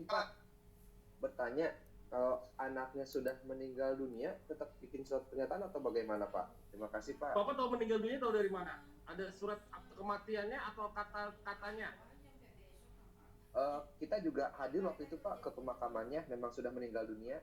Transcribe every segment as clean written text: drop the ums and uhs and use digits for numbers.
Pak bertanya, kalau anaknya sudah meninggal dunia, tetap bikin surat pernyataan atau bagaimana Pak? Terima kasih Pak. Bapak tahu meninggal dunia tahu dari mana? Ada surat akte kematiannya atau kata-katanya? Kita juga hadir waktu itu Pak ke pemakamannya, memang sudah meninggal dunia.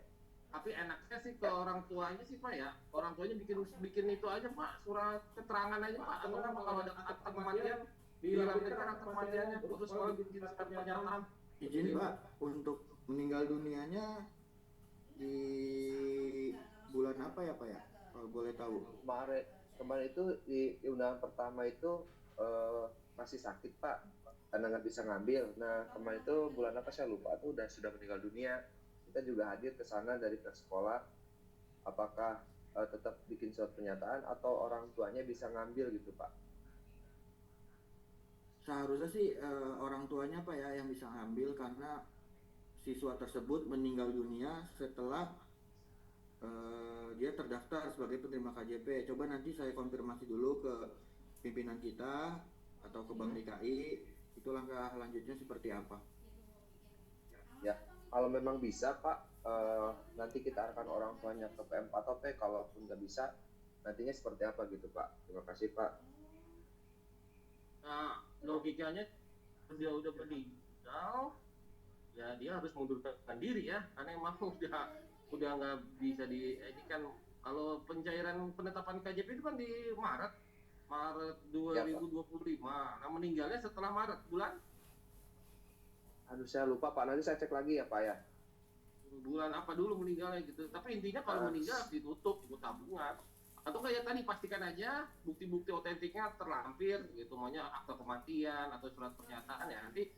Tapi enaknya sih ke orang tuanya sih Pak ya. Orang tuanya bikin itu aja Pak, surat keterangan aja Pak. Atau apa kalau ada akte kematian dilampirkan akte kematiannya, terus sekolah bikin surat pernyataan. Izin Pak, untuk meninggal dunianya di bulan apa ya Pak ya? Kalau boleh tahu. Kemarin itu di undangan pertama itu masih sakit Pak, karena nggak bisa ngambil. Nah kemarin itu bulan apa saya lupa tuh sudah meninggal dunia. Kita juga hadir ke sana dari pihak sekolah. Apakah tetap bikin surat pernyataan atau orang tuanya bisa ngambil gitu Pak? Seharusnya sih orang tuanya Pak ya yang bisa ngambil, karena siswa tersebut meninggal dunia setelah dia terdaftar sebagai penerima KJP. Coba nanti saya konfirmasi dulu ke pimpinan kita atau ke Bank DKI, itu langkah lanjutnya seperti apa. Ya, kalau memang bisa Pak, nanti kita arahkan orang tuanya ke PM atau P. Kalaupun nggak bisa, nantinya seperti apa gitu Pak. Terima kasih Pak. Nah, logikanya dia udah meninggal, ya dia harus mengundurkan diri ya, karena emang udah nggak bisa ini kan. Kalau pencairan penetapan KJP itu kan di Maret 2025. Nah meninggalnya setelah Maret bulan. Aduh saya lupa Pak, nanti saya cek lagi ya Pak ya. Bulan apa dulu meninggalnya gitu. Tapi intinya kalau meninggal ditutup ibu tabungan. Atau kayak tadi pastikan aja bukti-bukti otentiknya terlampir gitu, maunya akte kematian atau surat pernyataan ya, nanti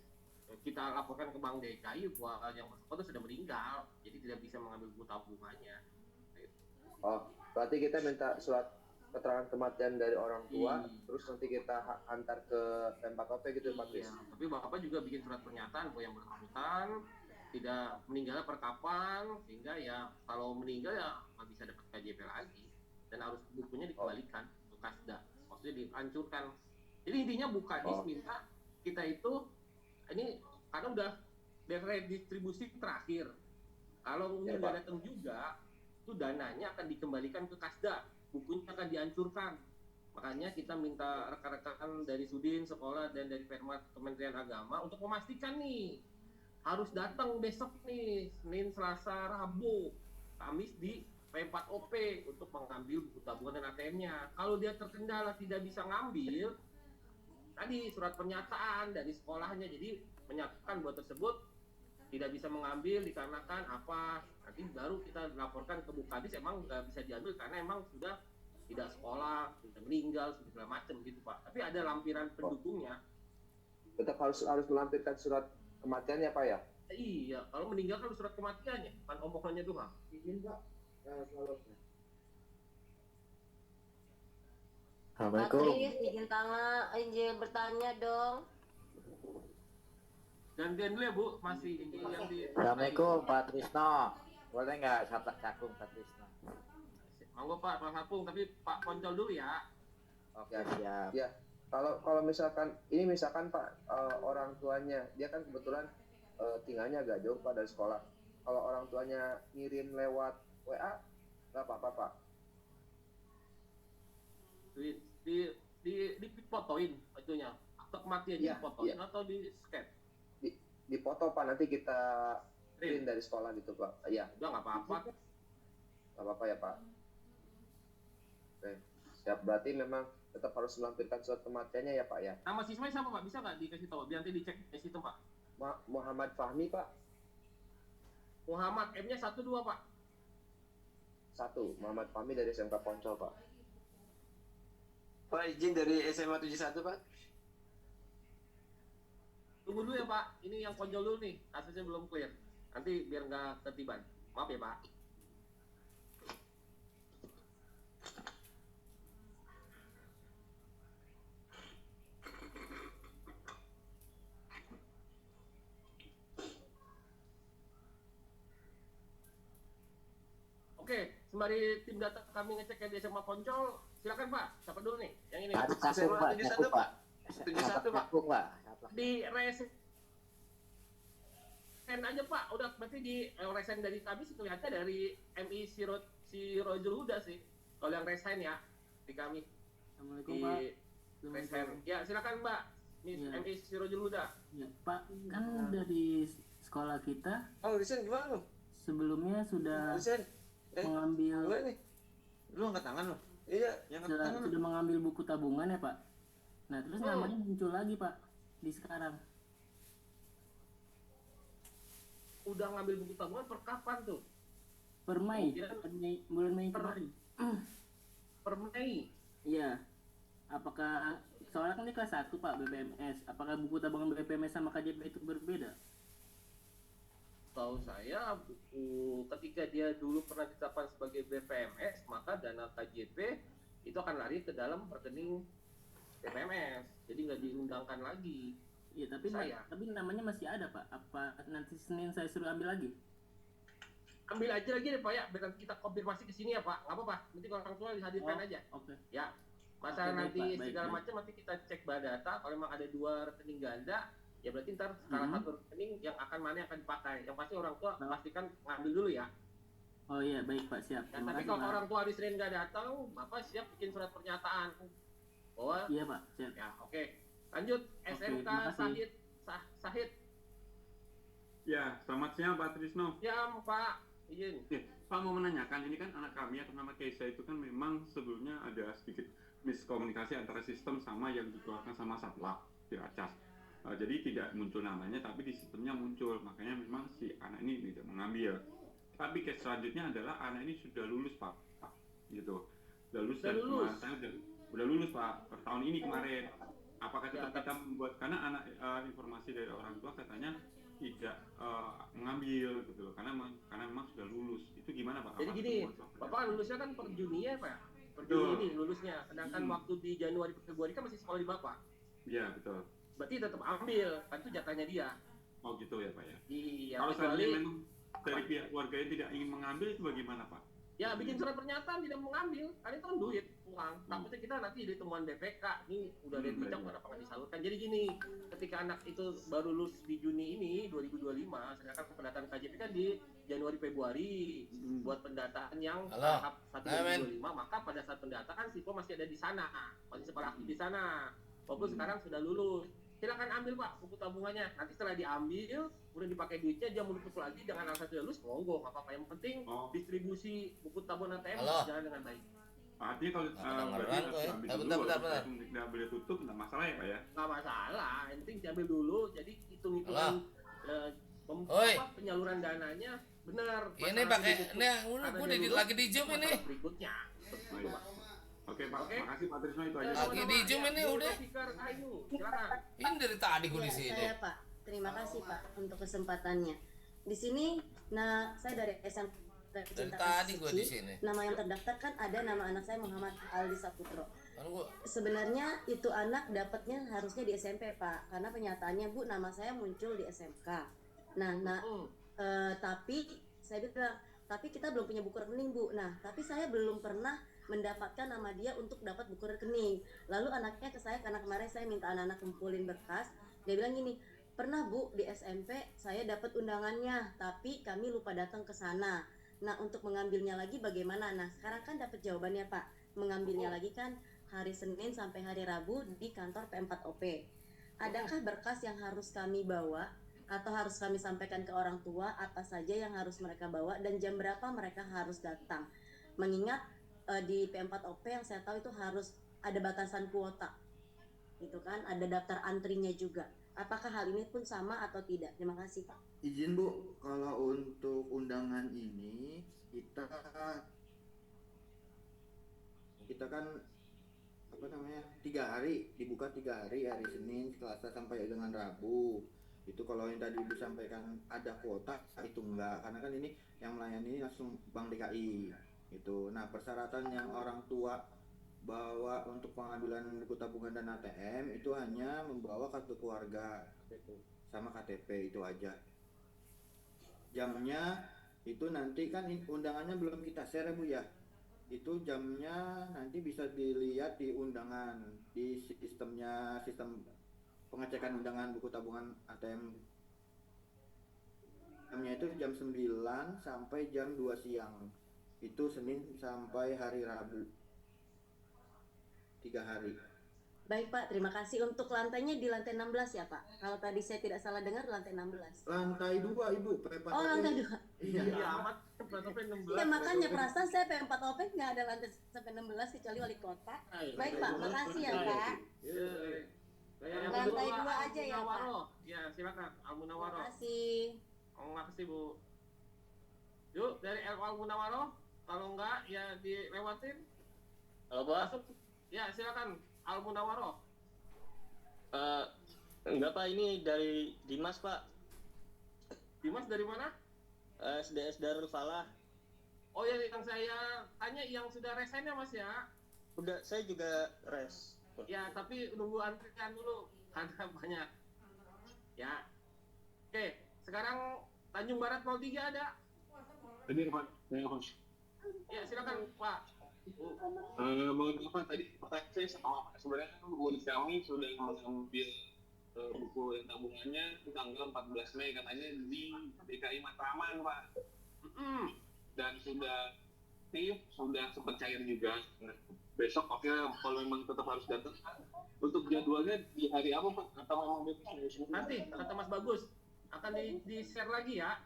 kita laporkan ke Bank DKI bahwa yang bersangkutan sudah meninggal, jadi tidak bisa mengambil buku tabungannya. Oh, berarti kita minta surat keterangan kematian dari orang tua, terus nanti kita antar ke tempat OP gitu Pak Kris. Tapi Bapak juga bikin surat pernyataan bahwa yang bersangkutan tidak meninggalnya per kapan, sehingga ya kalau meninggal ya nggak bisa dapat KJP lagi dan harus bukunya dikembalikan ke Kasda, maksudnya dihancurkan. Jadi intinya Bukadis minta kita itu ini karena udah redistribusi terakhir, kalau nggak datang juga itu dananya akan dikembalikan ke Kasda, bukunya akan dihancurkan. Makanya kita minta rekan-rekan dari Sudin sekolah dan dari Permat Kementerian Agama untuk memastikan nih harus datang besok nih, Senin, Selasa, Rabu, Kamis di P4OP untuk mengambil buku tabungan dan ATM-nya. Kalau dia terkendala tidak bisa ngambil, tadi surat pernyataan dari sekolahnya, jadi menyatakan bahwa tersebut tidak bisa mengambil dikarenakan apa, nanti baru kita laporkan ke Bukadis emang nggak bisa diambil karena emang sudah tidak sekolah, sudah meninggal, segala macam gitu Pak. Tapi ada lampiran pendukungnya. Tetap harus melampirkan surat kematiannya Pak ya? Iya, kalau meninggal kan surat kematiannya, kan omongannya doang. Izin Pak, Assalamualaikum. Izin bertanya dong. Gantian dulu ya Bu, masih yang di. Assalamualaikum Pak Trisno. Boleh nggak sahabat cakung Pak Trisno? Monggo Pak Sapung, tapi Pak Poncol dulu ya. Oke, siap. Ya, kalau misalkan Pak, orang tuanya dia kan kebetulan tinggalnya agak jauh Pak dari sekolah. Kalau orang tuanya ngirim lewat WA nggak apa-apa Pak. Difotoin itunya, akte kematian difotoin atau di scan? Dipoto Pak, nanti kita print dari sekolah gitu Pak. Iya. Udah nggak apa-apa. Nggak apa-apa ya Pak. Oke, siap. Berarti memang tetap harus melampirkan surat kematiannya ya Pak ya. Nama siswanya siapa Pak? Bisa nggak dikasih tahu? Biar nanti dicek di situ Pak. Muhammad Fahmi Pak. Muhammad, M-nya 1 2 Pak. 1, Muhammad Fahmi dari SMK Poncol Pak. Pak izin dari SMA 71 Pak. Tunggu dulu ya Pak, ini yang Poncol dulu nih, kasusnya belum clear. Nanti biar nggak ketiban. Maaf ya Pak. Oke, sembari tim data kami ngecek di SMA Poncol, silakan Pak. Siapa dulu nih? Yang ini. Cakung Pak, cakung Pak. 71 Pak. Cakung Pak. Di res resign aja Pak, udah berarti di resign dari kami sih kelihatannya dari MI si Rojul Huda sih. Kalau yang resign ya di kami Assalamualaikum di Pak. resign. Ya silakan Mbak, Miss Iya. MI si Rojul Huda. Ya, Pak, kan dari sekolah kita Oh, Risen gimana lu? sebelumnya sudah Risen, mengambil gue nih. Lu angkat tangan lu? Iya, yang angkat tangan lu. sudah mengambil buku tabungan ya Pak. Nah terus namanya muncul lagi Pak di sekarang. Udah ngambil buku tabungan per kapan tuh? Per Mei, bulan Mei Per- kemarin. Per Mei. Iya. Apakah soalnya kan ini kelas 1 Pak BPMS. Apakah buku tabungan BPMS sama KJP itu berbeda? Tahu saya buku ketika dia dulu pernah ditetapkan sebagai BPMS, maka dana KJP itu akan lari ke dalam rekening BPMS. Jadi nggak diundangkan lagi. Iya, tapi namanya masih ada Pak. Apa nanti Senin saya suruh ambil lagi? Ambil aja lagi deh Pak ya, biar nanti kita konfirmasi ke sini ya Pak. Nggak apa-apa, nanti orang tua dihadirkan aja. Oke. Ya, masalah Oke, baik, nanti Pak. Baik, segala baik. macam nanti kita cek data. Kalau memang ada 2 rekening ganda, ya berarti ntar salah satu rekening yang akan mana yang akan dipakai. Yang pasti orang tua pastikan ngambil dulu ya. Oh iya, baik Pak, siap. Ya, Terima tapi kasih, kalau Pak. orang tua hari Senin nggak datang, Bapak siap bikin surat pernyataan bahwa Iya Pak, siap. ya oke. Lanjut SMK terima kasih. Sahid. Ya, selamat siang Pak Trisno. Ya Pak, izin. Pak mau menanyakan, ini kan anak kami atas nama Keisha itu kan memang sebelumnya ada sedikit miskomunikasi antara sistem sama yang dikeluarkan sama Satlak di Acas. Jadi tidak muncul namanya, tapi di sistemnya muncul. Makanya memang si anak ini tidak mengambil. Tapi case selanjutnya adalah anak ini sudah lulus Pak, gitu. Sudah lulus Sudah dan lulus? udah lulus Pak, per tahun ini kemarin. Apakah tetap Ya, kita membuat, karena anak informasi dari orang tua katanya tidak mengambil gitu loh, karena memang sudah lulus. Itu gimana Pak? Jadi Apa gini, semua soal Bapak lulusnya kan per Juni ya Pak? Per Betul. Juni ini lulusnya. Sedangkan waktu di Januari Februari kan masih sekolah di Bapak. Iya betul. Berarti tetap ambil, kan itu jatahnya dia. Oh gitu ya Pak ya. Iya, Kalau kecuali seandainya memang dari pihak keluarganya tidak ingin mengambil, itu bagaimana Pak? ya bikin surat pernyataan tidak mau ngambil, kan itu kan duit, uang. Takutnya kita nanti jadi temuan BPK, ini udah ada pecah, kenapa nggak disalurkan. Jadi gini, ketika anak itu baru lulus di Juni ini 2025, sedangkan pendataan KJP kan di Januari Februari buat pendataan yang tahap 1 2025, maka pada saat pendataan siswa masih ada di sana, masih sekolah aktif di sana. Walaupun sekarang sudah lulus, silakan ambil Pak buku tabungannya. Nanti setelah diambil, kemudian dipakai duitnya, dia menutup lagi dengan alasan sudah lulus, monggo, nggak apa-apa. Yang penting distribusi buku tabungan ATM jalan dengan baik. Artinya kalau berarti harus diambil dulu, tidak boleh tutup, tidak masalah ya Pak ya? Nggak masalah, yang penting diambil dulu. Jadi hitung-hitungan penyaluran dananya benar. Ini pakai, ini udah lagi di Zoom ini. Berikutnya. Oke Pak, makasih Pak Trisno, itu aja. Lagi di Zoom ini udah. Silakan. Ini dari tadi gue di sini. Saya Pak, terima kasih Pak untuk kesempatannya. Di sini, nah saya dari SMP Dari tadi gue di sini. Nama yang terdaftar kan ada nama anak saya Muhammad Aldi Saputro. Kan gua Sebenarnya itu anak dapatnya harusnya di SMP Pak, karena penyataannya Bu nama saya muncul di SMK. Tapi saya bilang, tapi kita belum punya buku rekening Bu. Nah, tapi saya belum pernah mendapatkan nama dia untuk dapat buku rekening. Lalu anaknya ke saya, karena kemarin saya minta anak-anak kumpulin berkas, dia bilang gini, pernah Bu di SMP saya dapat undangannya, tapi kami lupa datang ke sana. Nah, untuk mengambilnya lagi bagaimana? Nah, sekarang kan dapat jawabannya Pak. Mengambilnya lagi kan hari Senin sampai hari Rabu di kantor P4OP. Adakah berkas yang harus kami bawa atau harus kami sampaikan ke orang tua, apa saja yang harus mereka bawa dan jam berapa mereka harus datang? Mengingat di P4OP yang saya tahu itu harus ada batasan kuota. Gitu kan, ada daftar antrinya juga. Apakah hal ini pun sama atau tidak? Terima kasih Pak. Izin Bu, kalau untuk undangan ini kita kan 3 hari, dibuka 3 hari, hari Senin, Selasa sampai dengan Rabu. Itu kalau yang tadi disampaikan ada kuota, itu enggak, karena kan ini yang melayani langsung Bank DKI itu. Nah, persyaratan yang orang tua bawa untuk pengambilan buku tabungan dan ATM itu hanya membawa kartu keluarga sama KTP, itu aja. Jamnya itu nanti kan undangannya belum kita share Bu ya. Itu jamnya nanti bisa dilihat di undangan, di sistem pengecekan undangan buku tabungan ATM. jamnya itu jam 9 sampai jam 2 siang. Itu Senin sampai hari Rabu. 3 hari. Baik Pak, terima kasih. Untuk lantainya di lantai 16 ya Pak? Kalau tadi saya tidak salah dengar lantai 16. Lantai 2 Ibu, P4 Oh lantai 2. Iya. Iya amat sampai 16. Ya makanya perasaan saya P4 OP nggak ada lantai sampai 16 kecuali wali kota. Baik Pak, makasih ya Pak. Yang Lantai kedua, 2 aja ya Pak. Al-Munawwaroh. Ya silakan Al-Munawwaroh. Terima kasih. Oh, makasih Bu. Yuk dari Al-Munawwaroh. Kalau enggak ya dilewatin. Halo Pak. Masuk. Ya silakan Al-Munawwaroh. Enggak Pak, ini dari Dimas Pak. Dimas dari mana? SDS Darul Falah. Oh ya, yang saya tanya yang sudah resign ya Mas ya? Udah, saya juga res. Ya, tapi nunggu antrian dulu karena banyak. Ya. Oke, sekarang Tanjung Barat 03 ada? Ini Pak, Ya, silakan Pak. mohon maaf tadi pertanyaan saya sama Pak. Sebenarnya kan murid kami sudah mengambil buku tabungannya di tanggal 14 Mei katanya di DKI Matraman Pak. Dan sudah sempat cair juga. Nah, besok oke kalau memang tetap harus datang. Untuk jadwalnya di hari apa Pak? Atau memang bebas? Nanti kata Mas Bagus akan di-share lagi ya.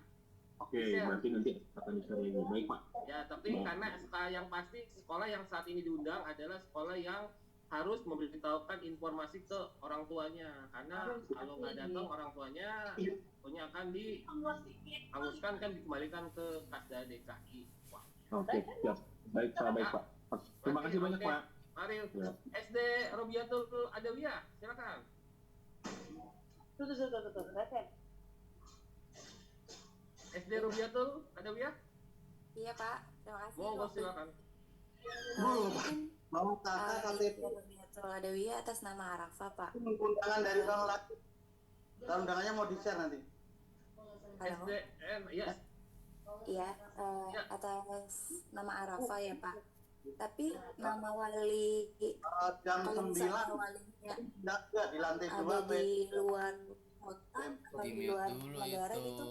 Oke, berarti nanti akan di-share lagi. Baik Pak. Ya, tapi karena yang pasti sekolah yang saat ini diundang adalah sekolah yang harus memberitahukan informasi ke orang tuanya, karena kalau nggak datang orang tuanya punya akan dihanguskan, kan dikembalikan ke Kasda DKI. Wah. Oke, siap. Baik Pak, baik Pak. Terima kasih banyak Pak. Mari Ya. SD Robiatul Adawiyah, silakan. Tuh. SD Robiatul Adawiyah, Iya Pak, terima kasih. monggo silakan. Mau kakak KTP Betul Adawiyah atas nama Arafah Pak. undangan dari orang lain. Undangannya mau di-share nanti. Halo. SDN, ya. Iya, atas nama Arafah ya Pak. Tapi nama wali Jam kalau 9 misalnya walinya enggak di lantai 2 ada di luar kota atau Di di mute luar dulu negara itu. gitu,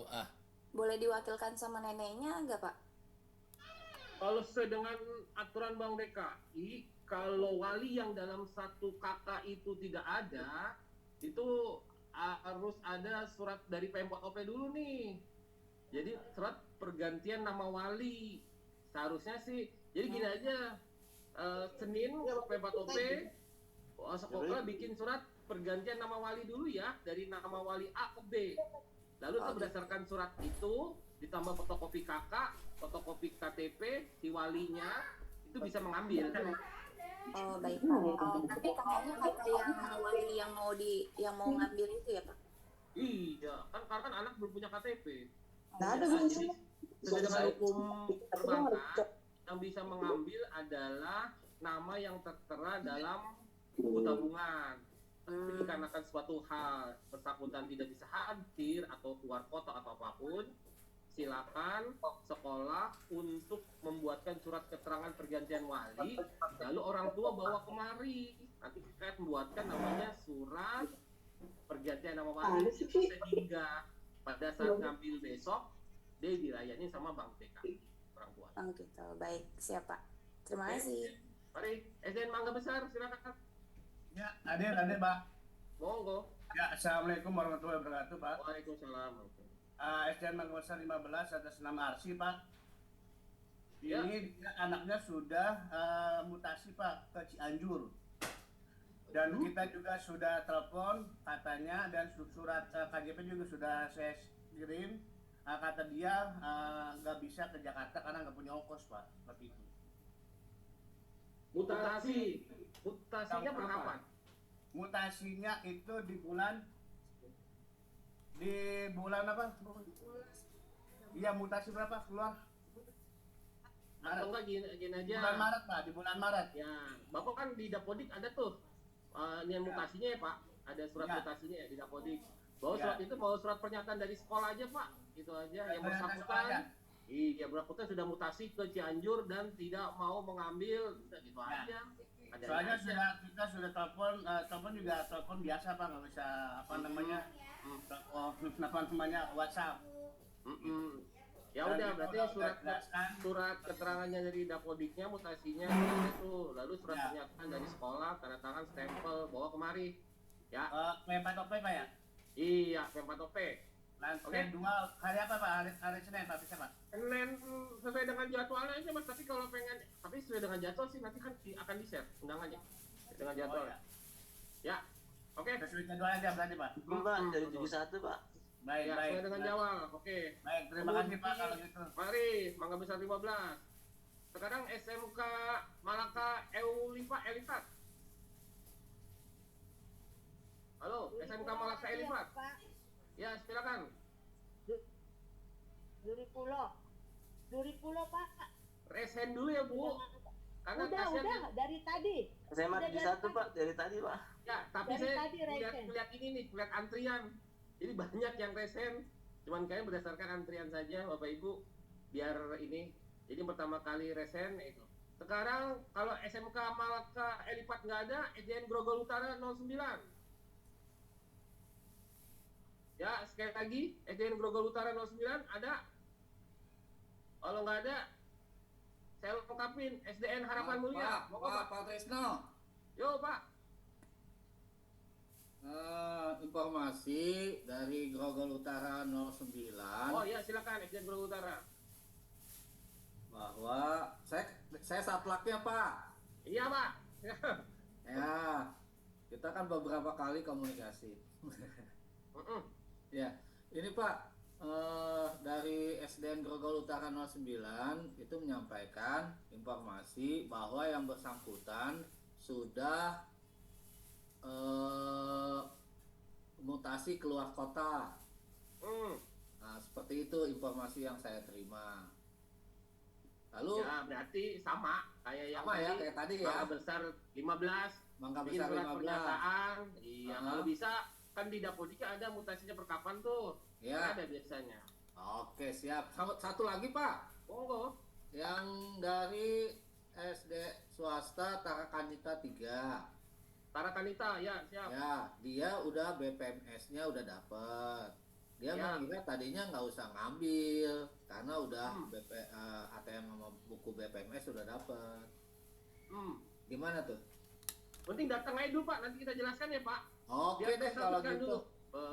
boleh diwakilkan sama neneknya enggak Pak? Kalau sesuai dengan aturan Bank DKI, kalau wali yang dalam satu kakak itu tidak ada, itu harus ada surat dari Pemkot dulu nih. Jadi surat pergantian nama wali. Seharusnya sih, jadi gini aja, Senin Pemkot sekolah bikin surat pergantian nama wali dulu ya, dari nama wali A ke B. Lalu itu berdasarkan surat itu ditambah fotokopi kakak, fotokopi KTP si walinya itu bisa mengambil. Oh baik Pak. Tapi kakaknya kakak yang wali yang mau ngambil itu ya Pak? Iya, karena kan anak belum punya KTP. Nggak ada Jadi sesuai dengan hukum perbankan yang bisa mengambil adalah nama yang tertera dalam buku tabungan. Tapi dikarenakan suatu hal bersangkutan tidak bisa hadir atau keluar kota atau apapun, silakan sekolah untuk membuatkan surat keterangan pergantian wali, lalu orang tua bawa kemari. Nanti kita membuatkan namanya surat pergantian nama wali, sehingga pada saat ngambil besok dia dilayani sama Bank DKI orang tua. Oh gitu, baik siapa? Terima kasih. Mari SDN Mangga Besar, silakan. Ya, hadir Pak. Monggo. Ya, assalamualaikum warahmatullahi wabarakatuh Pak. Waalaikumsalam. SDN Mangga Besar 15 atas nama Arsi Pak. Ya. Ini anaknya sudah mutasi Pak ke Cianjur. Dan kita juga sudah telepon katanya, dan surat KJP juga sudah saya kirim. Kata dia nggak bisa ke Jakarta karena nggak punya ongkos Pak, seperti itu. Mutasinya berapa? Mutasinya itu di bulan apa? Iya, mutasi berapa keluar? Atau enggak gini aja. Bulan Maret Pak, di bulan Maret. Ya, Bapak kan di Dapodik ada tuh ini mutasinya ya Pak, ada surat mutasinya ya di Dapodik. Bawa surat itu, bawa surat pernyataan dari sekolah aja Pak, itu aja. Yang bersangkutan, iya bersangkutan sudah mutasi ke Cianjur dan tidak mau mengambil, gitu aja. Soalnya kita sudah telepon juga telepon biasa Pak, nggak bisa apa namanya WhatsApp. Ya Dan udah, kita berarti udah jelaskan. surat keterangannya dari Dapodiknya, mutasinya itu, lalu surat Ya. pernyataan dari sekolah, tanda tangan, stempel, bawa kemari. Ya. P4OP Pak ya? Iya, P4OP. Lantai 2 hari apa Pak? Hari Senin Pak, bisa Pak? Senin sesuai dengan jadwalnya aja Mas, tapi kalau pengen, tapi sesuai dengan jadwal sih nanti kan akan di-share undangannya dengan jadwal. Ya. Oke. Sesuai jadwal aja berarti Pak. Pak, dari 71 Pak. Baik, Ya, baik. sesuai dengan jadwal. Oke. Baik, terima kasih Pak kalau gitu. Mari, Mangga Besar 15. Sekarang SMK Malaka Elifat. Halo, SMK Malaka Elifat. Ya, silakan. Duri Pulo Pak. Resen dulu ya Bu. Karena Udah dari tadi. SMA 71 Pak, dari tadi Pak. Ya, tapi Dari saya tadi resen. lihat ini nih, lihat antrian. Jadi banyak yang resen. Cuman kayak berdasarkan antrian saja Bapak Ibu. Biar ini. Jadi pertama kali resen itu. Sekarang kalau SMK Malaka Elifat nggak ada, SDN Grogol Utara 09. Ya, sekali lagi, SDN Grogol Utara 09 ada. Kalau nggak ada, saya lengkapin SDN Harapan Mulia. Pak Trisno. Yo, Pak. Informasi dari Grogol Utara 09. Oh iya, silakan SDN Grogol Utara. Bahwa saya satlaknya Pak. Iya, Pak. Ya, kita kan beberapa kali komunikasi. Ya, ini Pak, dari SDN Grogol Utara 09 itu menyampaikan informasi bahwa yang bersangkutan sudah mutasi keluar kota. Nah, seperti itu informasi yang saya terima. Lalu ya berarti sama kayak yang sama tadi, ya kayak tadi ya. Mangga Besar 15. Mangga bikin Besar surat 15. pernyataan. Iya, kalau bisa kan di Dapodika ada mutasinya perkapan tuh. Ya. Ada biasanya. Oke, siap. Satu lagi, Pak. Monggo. Yang dari SD swasta Tarakanita 3. Tarakanita, ya, siap. Ya, dia udah BPMS-nya udah dapet. Dia Ya. mengira tadinya nggak usah ngambil karena udah ATM sama buku BPMS udah dapet. Gimana tuh? Penting datang aja dulu Pak, nanti kita jelaskan ya Pak. Oke Biar deh kalau tersalurkan gitu. dulu.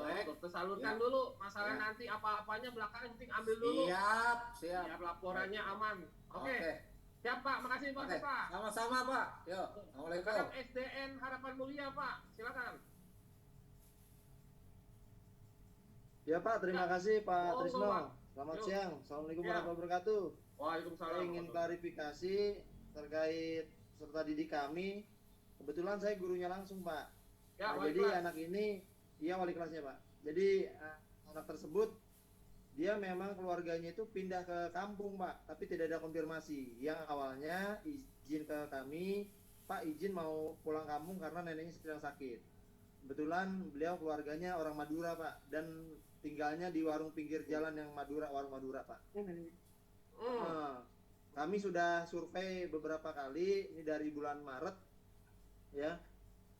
Baik. Tersalurkan Ya. dulu. Masalah Ya. nanti apa-apanya belakangan penting ambil dulu. Siap. Biar laporannya aman. Oke. Oke. Siap Pak, makasih Pak. Oke. Pak. Sama-sama Pak. Yuk, Assalamualaikum. Sekarang SDN Harapan Mulia Pak, silakan. Ya Pak, terima kasih Pak Monggo, Trisno. Pak. Selamat Yuk. siang. Assalamualaikum Ya. warahmatullahi wabarakatuh. Waalaikumsalam. Saya ingin klarifikasi terkait peserta didik kami. Kebetulan saya gurunya langsung Pak. Ya, Nah, wali jadi kelas. anak ini, iya wali kelasnya Pak. Jadi anak tersebut dia memang keluarganya itu pindah ke kampung Pak, tapi tidak ada konfirmasi. Yang awalnya izin ke kami, Pak izin mau pulang kampung karena neneknya sedang sakit. Kebetulan beliau keluarganya orang Madura Pak, dan tinggalnya di warung pinggir jalan yang Madura, warung Madura Pak. Nah, kami sudah survei beberapa kali, ini dari bulan Maret, ya.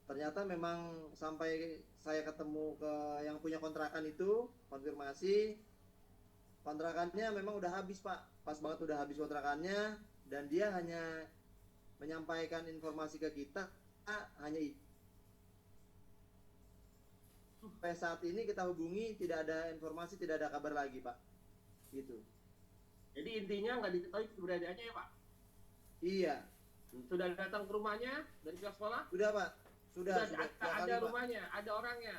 Ternyata memang sampai saya ketemu ke yang punya kontrakan itu, konfirmasi, kontrakannya memang udah habis Pak. Pas banget udah habis kontrakannya, dan dia hanya menyampaikan informasi ke kita, hanya itu. Sampai saat ini kita hubungi, tidak ada informasi, tidak ada kabar lagi Pak. Gitu. Jadi intinya nggak diketahui keberadaannya ya Pak? Iya. Sudah datang ke rumahnya dari pihak sekolah? Sudah Pak. Sudah ada kali, Pak. rumahnya, ada orangnya.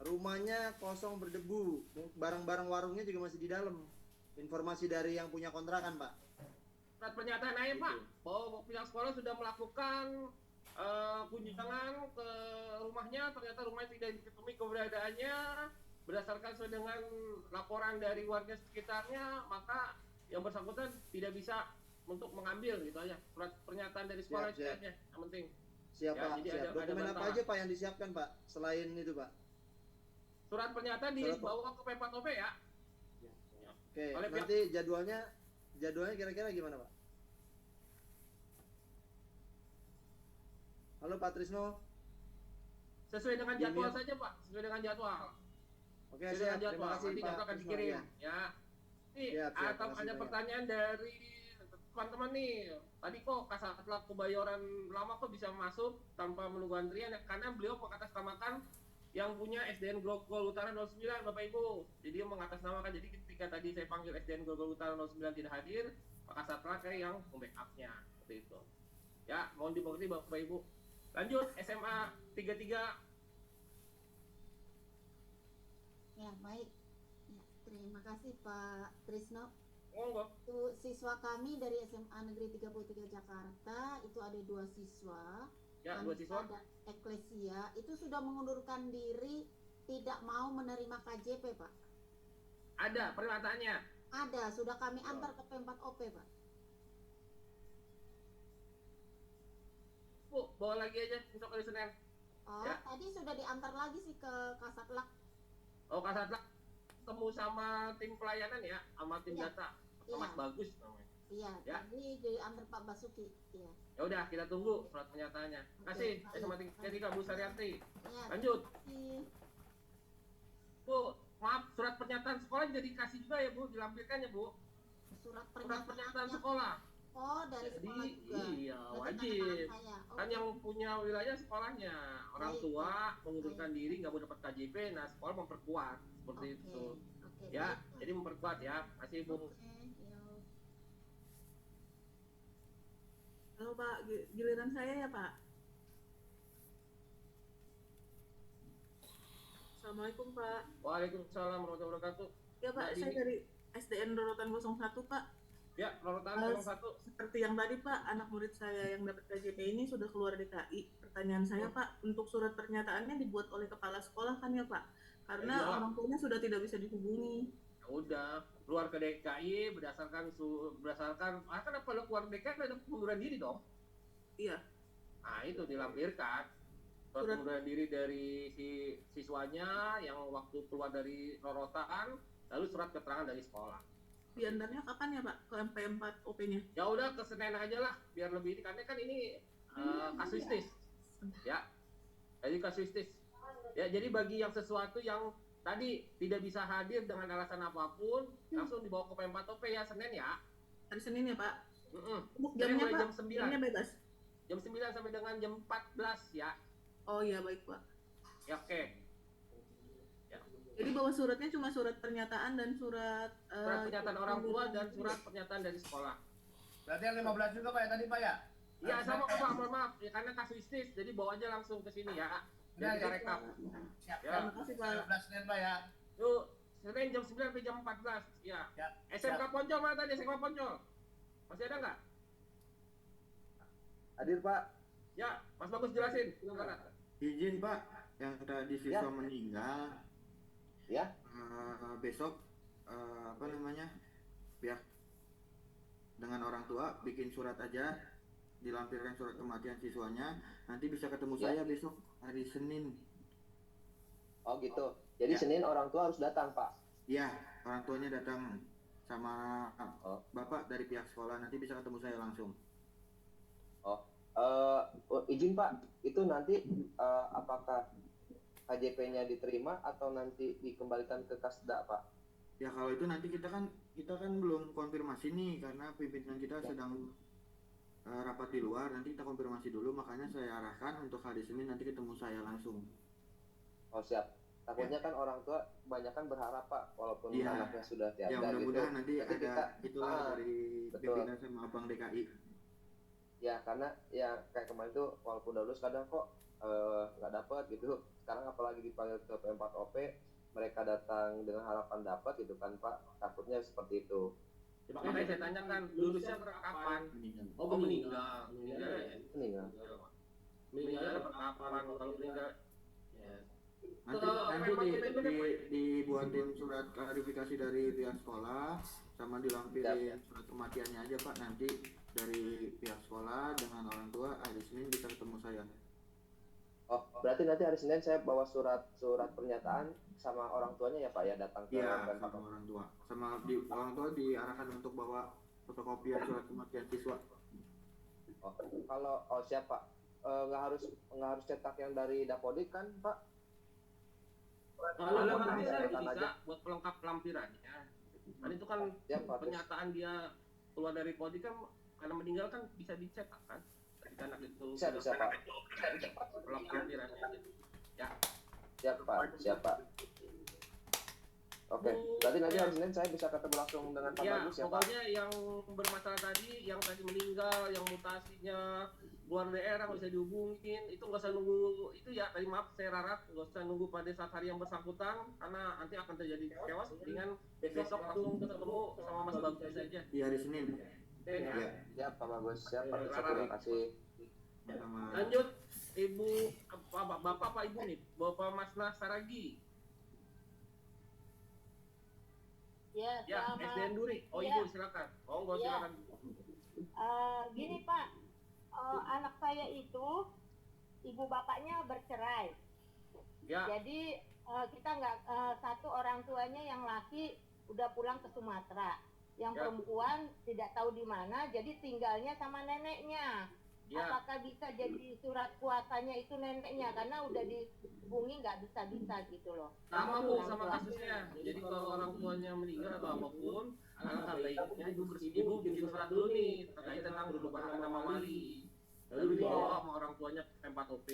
Rumahnya kosong berdebu, barang-barang warungnya juga masih di dalam. Informasi dari yang punya kontrakan Pak. Surat pernyataan aja Pak, bahwa pihak sekolah sudah melakukan kunjungan ke rumahnya, ternyata rumahnya tidak diketahui keberadaannya. Berdasarkan sesuai dengan laporan dari warga sekitarnya, maka yang bersangkutan tidak bisa untuk mengambil gitu aja. Surat pernyataan dari sekolah itu Siap. aja, yang penting. Siap Ya, Pak, jadi siap. ada Dokumen apa bantahan. aja Pak yang disiapkan Pak, selain itu Pak? Surat pernyataan Surat- dibawa ke P4OP ya. Oke, Oleh pihak- nanti jadwalnya kira-kira gimana Pak? Halo Pak Trisno. Sesuai dengan jadwal Email. saja Pak, sesuai dengan jadwal. Oke, Sudah siap. jadwal, Terima kasih nanti Pak jadwal akan Krisno, dikirim ya. ya. Nih, Siap, atau terima kasih ada banyak. pertanyaan dari teman-teman nih. Tadi kok Kasatla Kebayoran Lama kok bisa masuk tanpa menunggu antrian ya? Karena beliau mengatasnamakan yang punya SDN Grogol Utara 09, Bapak Ibu. Jadi dia mengatasnamakan. Jadi ketika tadi saya panggil SDN Grogol Utara 09 tidak hadir, Pak Kasatla kayak yang membackup-nya seperti itu. Ya, mohon dimengerti Bapak Ibu. Lanjut SMA 33. Ya, baik. Ya, terima kasih Pak Trisno. Monggo. Itu siswa kami dari SMA Negeri 33 Jakarta, itu ada 2 siswa. Ya, 2 siswa. Dan Eklesia itu sudah mengundurkan diri, tidak mau menerima KJP, Pak. Ada pernyataannya. Ada, sudah kami antar ke P4OP, Pak. Bu, bawa lagi aja untuk hari Senin. Oh, Ya. tadi sudah diantar lagi sih ke Kasatlak. Oh, Kasatla ketemu sama tim pelayanan ya, sama tim Iya. data. Iya. Mas Bagus namanya. Iya, Ya. tadi diantar Pak Basuki. Iya. Ya udah, kita tunggu surat pernyataannya. Kasih, baik. SMA 33 Bu Saryanti. Iya. Lanjut. Iya. Bu, maaf, surat pernyataan sekolah juga dikasih juga ya Bu, dilampirkan ya Bu. Surat pernyataan pernyataannya. sekolah. Oh, dari Jadi sekolah juga. iya Berarti wajib. tanda tangan saya. Kan Oke. yang punya wilayah sekolahnya. Orang Baik, tua baik. mengundurkan diri nggak mau dapat KJP, nah sekolah memperkuat seperti Oke, itu. oke, Ya, baik. jadi memperkuat ya. Kasih Bu. Oke, yuk. Halo Pak, giliran saya ya Pak. Assalamualaikum Pak. Waalaikumsalam warahmatullahi wabarakatuh. Ya Pak, Mbak saya Dini. dari SDN Rorotan 01 Pak. Ya, Rorotan Eh, 01. Seperti yang tadi Pak, anak murid saya yang dapat KJP ini sudah keluar DKI. Pertanyaan saya Pak, untuk surat pernyataannya dibuat oleh kepala sekolah kan ya Pak? Karena Iya. orang tuanya sudah tidak bisa dihubungi. Ya udah, keluar ke DKI berdasarkan kenapa lo keluar DKI ada pengunduran diri dong? Iya. Nah, itu dilampirkan. Surat pengunduran diri dari si siswanya yang waktu keluar dari rorotan, lalu surat keterangan dari sekolah. Diantaranya kapan ya Pak ke MP4OP-nya? Ya udah ke Senin aja lah, biar lebih ini karena kan ini kasuistis. Ya. Jadi kasuistis. Ya, jadi bagi yang sesuatu yang tadi tidak bisa hadir dengan alasan apapun, langsung dibawa ke P4OP ya Senin ya. Hari Senin ya Pak? Untuk Senin jamnya mulai Pak? jam 9. Jamnya bebas? Jam 9 sampai dengan jam 14 ya. Oh iya baik Pak. Ya oke. Ya. Jadi bawa suratnya cuma surat pernyataan dan surat Surat pernyataan orang tua dan surat pernyataan dari sekolah. Berarti yang 15 juga Pak ya tadi Pak ya? Iya sama kok Pak, mohon maaf. Ya, karena kasuistis, jadi bawa aja langsung ke sini ya. Jadi Ya, kita itu. rekap. Siap. Ya. Terima kasih Pak. 15 Senin Pak ya. Yuk, Senin jam 9 sampai jam 14. Ya. SMK siap. Poncol mana tadi? SMK Poncol. Masih ada nggak? Hadir Pak. Ya, Mas Bagus jelasin. Silakan. Izin Pak, yang tadi siswa meninggal, ya besok apa namanya pihak dengan orang tua bikin surat aja, dilampirkan surat kematian siswanya, nanti bisa ketemu Ya. saya besok hari Senin. Oh gitu. Jadi Ya. Senin orang tua harus datang Pak. Iya, orang tuanya datang sama bapak dari pihak sekolah, nanti bisa ketemu saya langsung. Izin Pak, itu nanti apakah KJP-nya diterima atau nanti dikembalikan ke Kasda Pak? Ya kalau itu nanti kita kan belum konfirmasi nih karena pimpinan kita sedang rapat di luar, nanti kita konfirmasi dulu, makanya saya arahkan untuk hari Senin nanti ketemu saya langsung. Oh siap. Takutnya kan orang tua kebanyakan berharap Pak, walaupun Iya. anaknya sudah tiada Ya mudah-mudahan gitu. nanti Tapi ada itulah Ah, dari betul. pimpinan sama abang DKI. Ya karena ya kayak kemarin tuh walaupun udah lulus kadang kok nggak dapat gitu. Sekarang apalagi dipanggil ke P4OP, mereka datang dengan harapan dapat gitu kan Pak. Takutnya seperti itu. Makanya saya tanyakan, lulusnya kapan? Oh, meninggal. Meninggal ya? Meninggal. Meninggal kapan? Kalau meninggal ya. Nanti dibuatin surat klarifikasi dari pihak sekolah sama dilampirin surat kematiannya aja Pak, nanti dari pihak sekolah dengan orang tua hari Senin bisa ketemu saya. Oh, berarti nanti hari Senin saya bawa surat pernyataan sama orang tuanya ya Pak ya, datang ke Iya, P4OP. sama orang tua. Orang tua diarahkan untuk bawa fotokopian surat kematian siswa. Kalau siap Pak, nggak harus cetak yang dari Dapodik kan Pak? Kalau Ada nanti bisa kan datang bisa aja. buat pelengkap lampirannya. Kan itu kan pernyataan dia keluar dari Polri kan karena meninggal kan bisa dicetak kan. Ketika anak itu Bisa Pak. pelengkap lampirannya aja. Ya. Siap Pak. Oke, berarti nanti hari Senin saya bisa ketemu langsung dengan Pak Ya, Bagus ya Pak. pokoknya yang bermasalah tadi, yang tadi meninggal, yang mutasinya luar daerah nggak bisa dihubungin, itu nggak usah nunggu itu ya. Tadi maaf saya rarat, nggak usah nunggu pada saat hari yang bersangkutan, karena nanti akan terjadi chaos. Dengan besok langsung ketemu sama Mas Bagus saja. Di hari Senin. Ya. Ya Pak Bagus, siap Pak. Terima kasih. Lanjut, Ibu Bapak Pak Ibu nih, Bapak Mas Nasaragi. Ya, Ya, selamat. SDN Duri. Oh Ya. Ibu silakan. Oh enggak Ya. silakan. Gini Pak, anak saya itu ibu bapaknya bercerai. Ya. Jadi kita nggak satu orang tuanya yang laki udah pulang ke Sumatera, yang Ya. perempuan tidak tahu di mana, jadi tinggalnya sama neneknya. Ya. Apakah bisa jadi surat kuasanya itu neneknya karena udah dihubungi nggak bisa gitu loh. Sama Bu, Orang sama tua. kasusnya. Jadi kalau orang tuanya meninggal atau apapun, alangkah baiknya ibu bikin surat dulu nih terkait tentang perubahan nama wali. Lalu dibawa sama orang tuanya ke Pempat OP.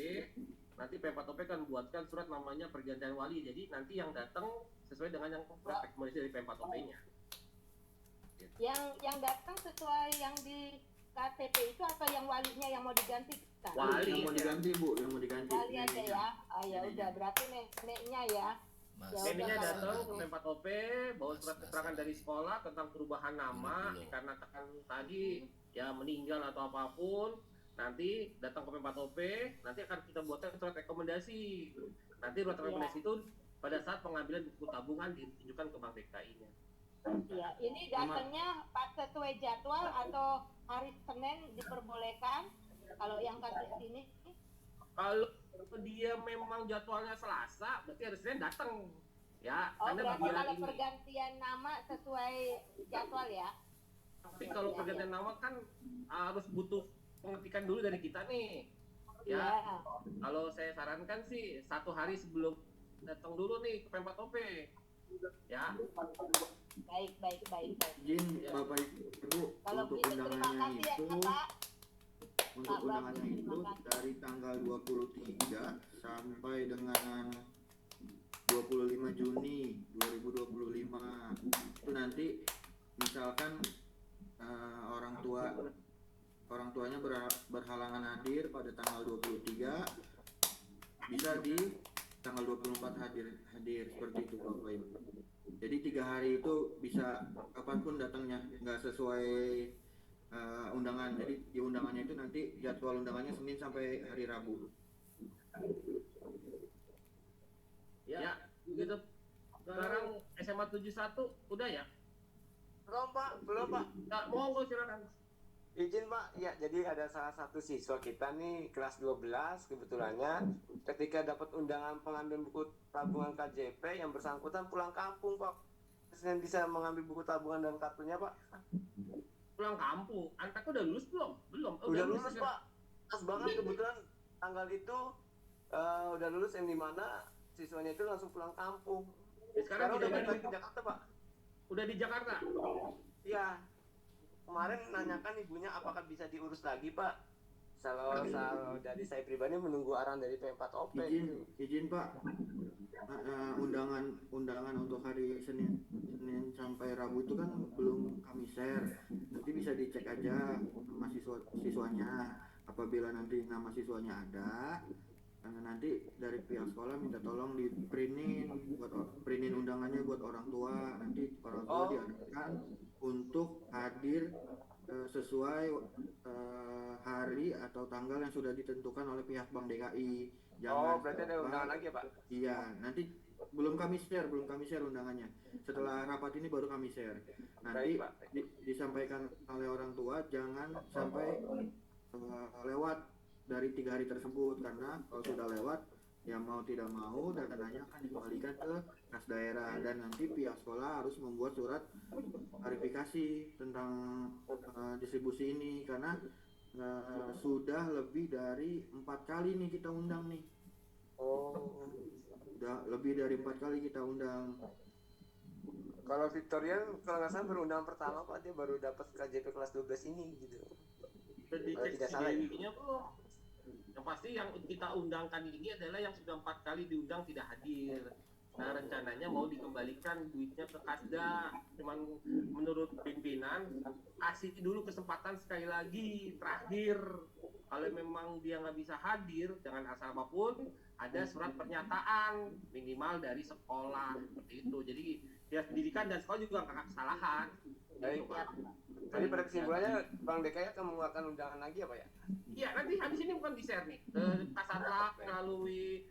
Nanti Pempat OP kan buatkan surat namanya pergantian wali. Jadi nanti yang datang sesuai dengan yang rekomendasi dari Pempat OP-nya. Yang datang sesuai yang di KTP itu atau yang walinya yang mau digantikan? Yang mau diganti Bu, yang mau diganti. Wali aja ya. Ya udah berarti neneknya ya. Neneknya datang ke Pempat OP, bawa surat keterangan dari sekolah tentang perubahan nama, dikarenakan tadi ya meninggal atau apapun. Nanti datang ke Pempat OP, nanti akan kita buatkan surat rekomendasi. Nanti surat rekomendasi itu pada saat pengambilan buku tabungan ditunjukkan ke Bank DKI-nya. Iya, ini datangnya pas sesuai jadwal atau hari Senin diperbolehkan kalau yang kasus ini? Kalau dia memang jadwalnya Selasa, berarti hari Senin datang. Ya, Oh, karena berarti bulan kalau ini. pergantian nama sesuai jadwal ya? Tapi kalau pergantian nama kan harus butuh pengetikan dulu dari kita nih. Ya, Iya. kalau saya sarankan sih 1 hari sebelum datang dulu nih ke Pempat OP. Ya. Baik. Izin Bapak Ibu Kalau untuk begitu terima undangannya kasih itu ya Pak. untuk undangannya itu dari tanggal 23 sampai dengan 25 Juni 2025 itu nanti misalkan orang tuanya berhalangan hadir pada tanggal 23 bisa di tanggal 24 hadir seperti itu Bapak Ibu. Jadi 3 hari itu bisa kapanpun datangnya, nggak sesuai undangan. Jadi di undangannya itu nanti jadwal undangannya Senin sampai hari Rabu. Ya, gitu. Sekarang SMA 71 udah ya? Belum Pak. Nggak, monggo silakan. Izin Pak, ya jadi ada salah satu siswa kita nih kelas 12 kebetulannya ketika dapat undangan pengambilan buku tabungan KJP yang bersangkutan pulang kampung Pak. Senin bisa mengambil buku tabungan dan kartunya Pak. Pulang kampung, anaknya udah lulus belum? Belum. Oh, Udah lulus ya? Pak. Pas banget kebetulan tanggal itu udah lulus yang dimana siswanya itu langsung pulang kampung. Sekarang udah tidak balik ada. lagi ke Jakarta Pak. Udah di Jakarta? Iya. Kemarin nanyakan ibunya apakah bisa diurus lagi Pak. Kalau dari saya pribadi menunggu arahan dari P4 OP. Izin Pak, undangan untuk hari Senin sampai Rabu itu kan belum kami share. Nanti bisa dicek aja nama siswanya. Apabila nanti nama siswanya ada, nanti dari pihak sekolah minta tolong di printin undangannya buat orang tua. Nanti orang tua diadakan untuk hadir sesuai hari atau tanggal yang sudah ditentukan oleh pihak Bank DKI. Berarti ada undangan lagi ya Pak? Iya, nanti belum kami share undangannya. Setelah rapat ini baru kami share. Nanti disampaikan oleh orang tua, jangan sampai lewat dari 3 hari tersebut, karena kalau sudah lewat ya mau tidak mau dananya akan dikembalikan ke kas daerah dan nanti pihak sekolah harus membuat surat klarifikasi tentang distribusi ini karena sudah lebih dari 4 kali nih kita undang nih. Oh. Udah lebih dari 4 kali kita undang. Kalau Victorian kalau nggak salah baru undangan pertama Pak, dia baru dapat KJP kelas 12 ini gitu. Udah Kalau dicek tidak si salah ya. Dewinya belum? Yang pasti yang kita undangkan ini adalah yang sudah 4 kali diundang tidak hadir. Nah rencananya mau dikembalikan duitnya ke Kasda, cuman menurut pimpinan kasih dulu kesempatan sekali lagi terakhir. Kalau memang dia nggak bisa hadir dengan asal apapun, ada surat pernyataan minimal dari sekolah seperti itu. Jadi ya pendidikan dan sekolah juga nggak kesalahan. Baik. Jadi pada kesimpulannya Bang DKI akan mengeluarkan undangan lagi apa ya? Iya nanti habis ini bukan di share nih ke Kasatlantas melalui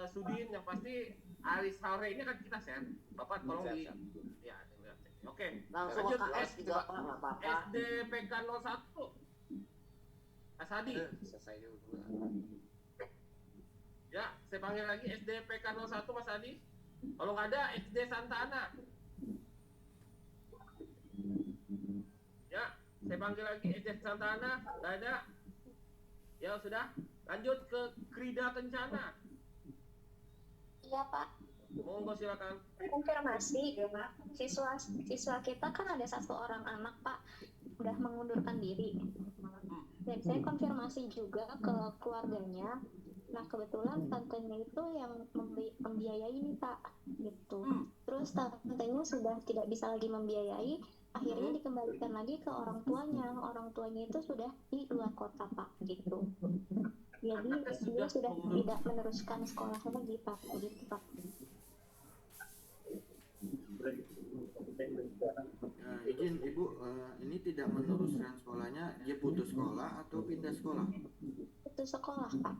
Sudin, yang pasti hari sore ini akan kita share. Bapak tolong di ya oke. Langsung Lanjut, KS juga Pak, nggak apa-apa. SDPK 01 Mas Hadi. Selesai dulu. Ya, saya panggil lagi SDPK 01 Mas Hadi. Kalau nggak ada SD Santa Ana. Ya, saya panggil lagi SD Santa Ana, nggak ada. Ya sudah, lanjut ke Krida Kencana. Iya Pak. Monggo silakan. Konfirmasi, siswa kita kan ada 1 orang anak Pak udah mengundurkan diri. Dan saya konfirmasi juga ke keluarganya. Nah kebetulan tantenya itu yang membiayai nih Pak, gitu. Terus tantenya sudah tidak bisa lagi membiayai, akhirnya dikembalikan lagi ke orang tuanya. Orang tuanya itu sudah di luar kota Pak, gitu. Jadi dia sudah tidak meneruskan sekolah lagi Pak, gitu Pak. Izin Ibu, ini tidak meneruskan sekolahnya, dia putus sekolah atau pindah sekolah? Putus sekolah Pak.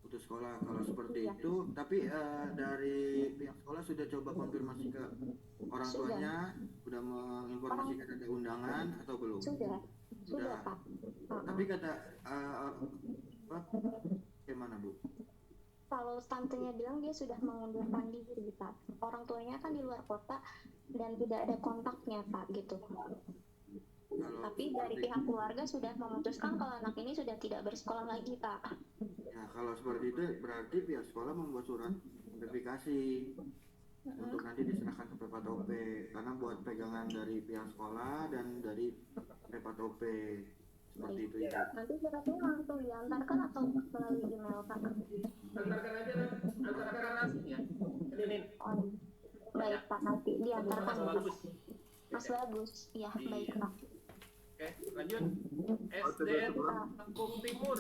Putus sekolah, kalau seperti itu, tapi dari pihak sekolah sudah coba konfirmasi ke orang tuanya, sudah menginformasikan ada undangan atau belum? Sudah Pak. Tapi kata gimana Bu? Kalau tantenya bilang dia sudah mengundurkan diri Pak. Orang tuanya kan di luar kota dan tidak ada kontaknya Pak, gitu. Tapi dari pihak keluarga sudah memutuskan kalau anak ini sudah tidak bersekolah lagi Pak. Ya kalau seperti itu berarti pihak sekolah membuat surat verifikasi untuk nanti diserahkan ke PPATOP, karena buat pegangan dari pihak sekolah dan dari PPATOP seperti itu ya. Nanti suratnya langsung diantarkan atau melalui email Pak? Antarkan aja, antarkan langsung ya. Ini. Baik Pak, nanti diantarkan. Mas Bagus. Mas Bagus, ya baik Pak. Oke, lanjut. SDN Kampung Timur.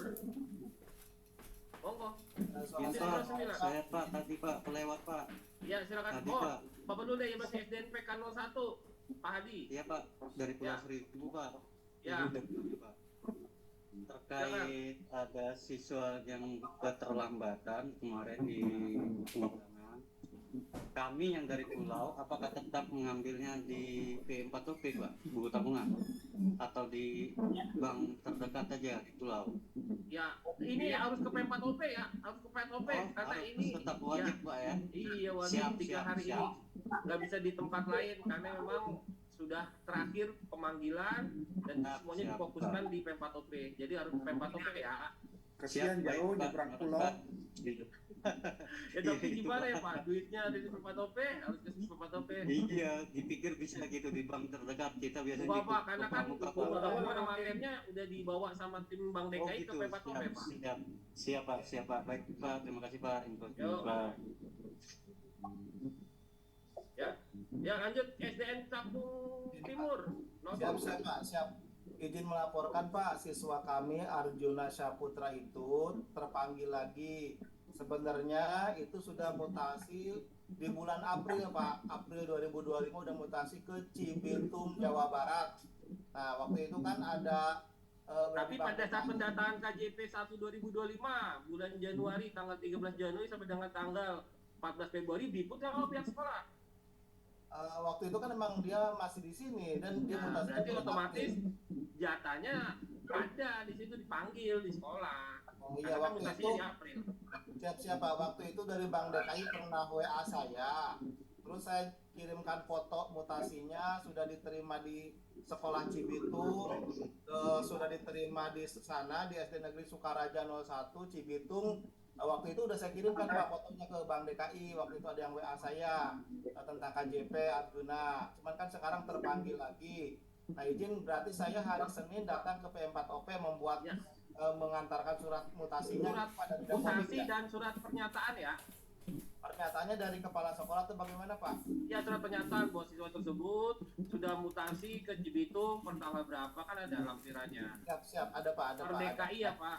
Monggo. Saya Pak, tadi Pak, kelewat Pak. Ya, silakan. Tadi, Oh, Pak. Bapak dulu deh, ya masih SDN PK 01. Pak Hadi. Iya Pak, dari Pulau Seribu Pak. Ya. Pak. Terkait ada siswa yang keterlambatan kemarin di pengundangan, kami yang dari pulau apakah tetap mengambilnya di P4OP Pak, buku tabungan, atau di bank terdekat aja di pulau? Ya, ini harus ke P4OP ya, harus ke P4OP karena harus ini tetap wajib Pak ya. Iya, wajib Siap, 3 siap, hari siap. ini. Nggak bisa di tempat lain karena memang sudah terakhir pemanggilan dan semuanya siap, difokuskan Pak. di P4OP. Jadi harus ke P4OP ya. Kesian Siap, baik, jauh Pak. nyebrang pulau. Ya tapi gimana ya Pak? Duitnya ada di P4OP, harus ke P4OP. Iya, dipikir bisa gitu di bank terdekat kita biasanya. Bapak, karena kan Pramuka, nama akhirnya udah dibawa sama tim Bank DKI ke P4OP Pak. Siap Pak, siap Pak. Baik Pak, terima kasih Pak. Informasi Yo. Pak. Ya lanjut SDN Kampung Timur. Siap Pak, siap. Izin melaporkan Pak, siswa kami Arjuna Syaputra itu terpanggil lagi. Sebenarnya itu sudah mutasi di bulan April Pak, April 2025 udah mutasi ke Cibitung, Jawa Barat. Nah waktu itu kan ada Tapi pada saat pendataan KJP 1 2025 bulan Januari tanggal 13 Januari sampai dengan tanggal 14 Februari diliput sama pihak sekolah. Waktu itu kan memang dia masih di sini dan dia Nah, mutasi berarti otomatis jatahnya ada di situ dipanggil di sekolah. Oh iya, Karena kan waktu mutasinya itu di April. siap Pak, waktu itu dari Bank DKI pernah WA saya, terus saya kirimkan foto mutasinya, sudah diterima di sekolah Cibitung, sudah diterima di sana di SD Negeri Sukaraja 01 Cibitung, Waktu itu udah saya kirimkan Pak fotonya ke Bank DKI, waktu itu ada yang WA saya tentang KJP Arjuna, cuman kan sekarang terpanggil lagi. Nah izin berarti saya hari Senin datang ke P4OP membuat mengantarkan surat mutasinya Surat pada bidang mutasi Covid, ya? dan surat pernyataan ya. Pernyataannya dari kepala sekolah itu bagaimana Pak? Ya, surat pernyataan bahwa siswa tersebut sudah mutasi ke Cibitung per tanggal berapa kan ada lampirannya. Siap, ada Pak, ada Per Pak. DKI ya Pak.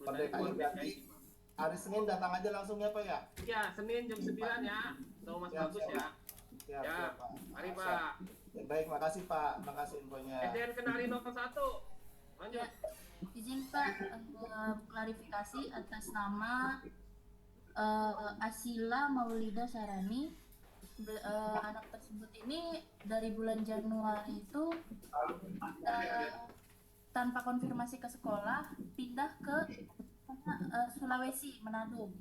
Per DKI berarti hari Senin datang aja langsung ya Pak ya? Ya, Senin jam 9 ya. Tahu Mas Siap, Bagus siap. ya. Siap, Ya, siap, Pak. mari Siap. Pak. Baik, makasih Pak, makasih infonya. SDN Kenari nomor 1. Lanjut. Izin Pak, klarifikasi atas nama Asila Maulida Sarani. Anak tersebut ini dari bulan Januari itu tanpa konfirmasi ke sekolah pindah ke Sulawesi, Manado.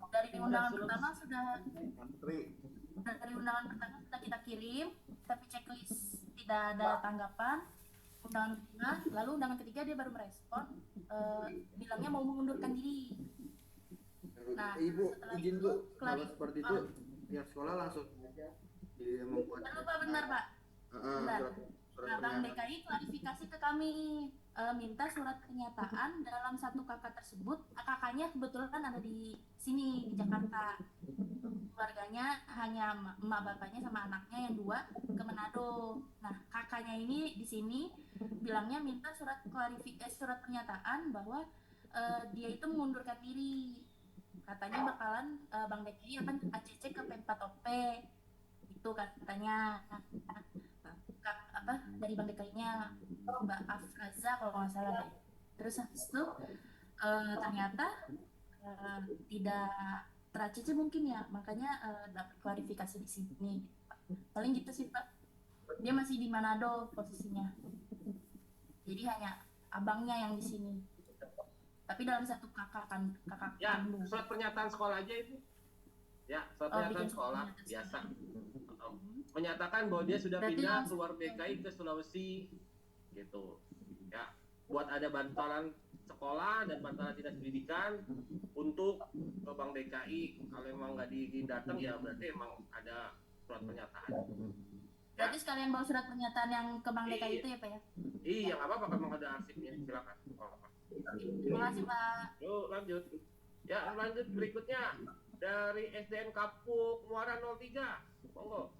Dari undangan pertama sudah kita kirim, tapi checklist tidak ada tanggapan. Undangan kedua, lalu undangan ketiga dia baru merespon, bilangnya mau mengundurkan diri. Nah, Ibu, setelah izin itu, Bu, kalau seperti itu pihak sekolah langsung membuat benar Pak. Benar. surat Nah, Bank pernyataan. DKI klarifikasi ke kami, minta surat pernyataan dalam satu kakak tersebut. Kakaknya kebetulan kan ada di sini di Jakarta. Keluarganya hanya emak bapaknya sama anaknya yang 2 ke Manado. Nah, kakaknya ini di sini bilangnya minta surat surat pernyataan bahwa dia itu mengundurkan diri. Katanya bakalan Bank DKI akan ACC ke P4OP. Itu katanya. Dari Bank DKI-nya Mbak Afraza kalau nggak salah. Terus habis itu ternyata tidak ter-ACC mungkin ya, makanya dapat klarifikasi di sini. Paling gitu sih Pak. Dia masih di Manado posisinya. Jadi hanya abangnya yang di sini. Tapi dalam satu kakak Ya, kandung. surat pernyataan sekolah aja itu. Ya, surat pernyataan sekolah biasa. Menyatakan bahwa dia sudah Berarti pindah langsung keluar DKI ke Sulawesi gitu. Ya, buat ada bantalan sekolah dan bantalan dinas pendidikan untuk ke Bank DKI. Kalau emang nggak datang ya berarti emang ada surat pernyataan. Berarti sekalian bawa surat pernyataan yang ke Bank DKI itu ya Pak ya? Iya, nggak apa-apa kalau emang ada arsipnya, silakan. Terima kasih Pak. Yuk lanjut. Ya, lanjut berikutnya dari SDN Kapuk Muara 03. Monggo.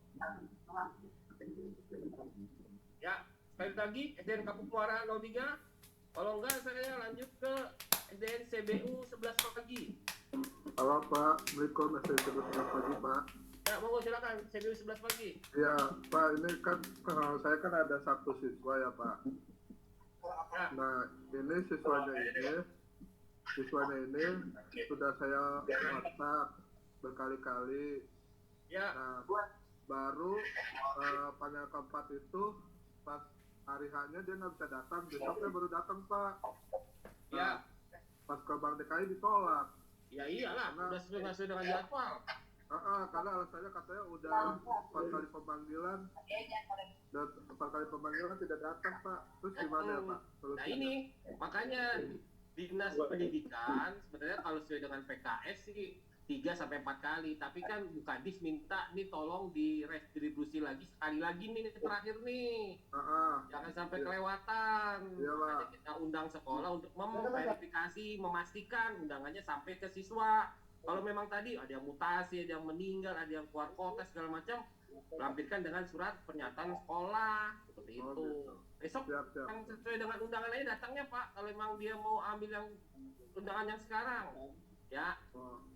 Ya, sekali lagi SDN Kapuk Muara 03. Kalau enggak saya lanjut ke SDN CBU 11 pagi. Halo Pak, Assalamualaikum, SDN 11 pagi Pak. Ya, monggo silakan CBU 11 pagi. Ya Pak, ini kan saya kan ada 1 siswa ya Pak. Nah, ini siswanya ini sudah saya WhatsApp berkali-kali. Ya. Nah, baru panel keempat itu pas hari hanya dia nggak bisa datang, besoknya baru datang Pak. Ya. Pas ke Bank DKI ditolak. Ya iyalah, udah sesuai dengan jadwal. Karena alasannya katanya udah 4 kali pemanggilan dan 4 kali pemanggilan tidak datang Pak. Terus gimana ya Pak? Nah ini makanya dinas pendidikan sebenarnya kalau sesuai dengan PKS sih 3-4 kali, tapi kan Bukadis minta nih tolong direstribusi lagi sekali lagi nih terakhir nih. Jangan sampai kelewatan. Makanya kita undang sekolah untuk memverifikasi, memastikan undangannya sampai ke siswa. Kalau memang tadi ada yang mutasi, ada yang meninggal, ada yang keluar kota segala macam, lampirkan dengan surat pernyataan sekolah seperti itu. Besok yang sesuai dengan undangan aja datangnya Pak. Kalau memang dia mau ambil yang undangan yang sekarang, ya.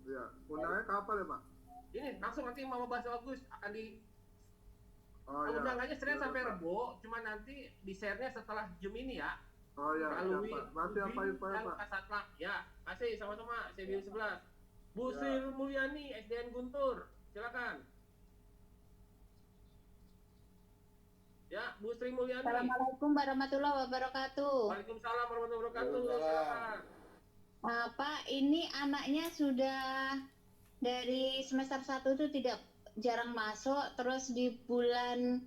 Iya. Undangannya kapan ya Pak? Ini langsung nanti Mama Bahasa Bagus akan di undangannya Senin Iya, sampai Pak. Rebo, cuma nanti di share-nya setelah Zoom ini ya. Oh iya, melalui siap, Pak. Masih apa infonya, dan Pak? Kasatlank. Ya, kasih sama-sama CBU 11. Bu Sri Mulyani, SDN Guntur, silakan. Ya, Bu Sri Mulyani. Assalamualaikum warahmatullahi wabarakatuh. Waalaikumsalam warahmatullahi wabarakatuh. Silakan. Pak, ini anaknya sudah dari semester 1 itu tidak jarang masuk, terus di bulan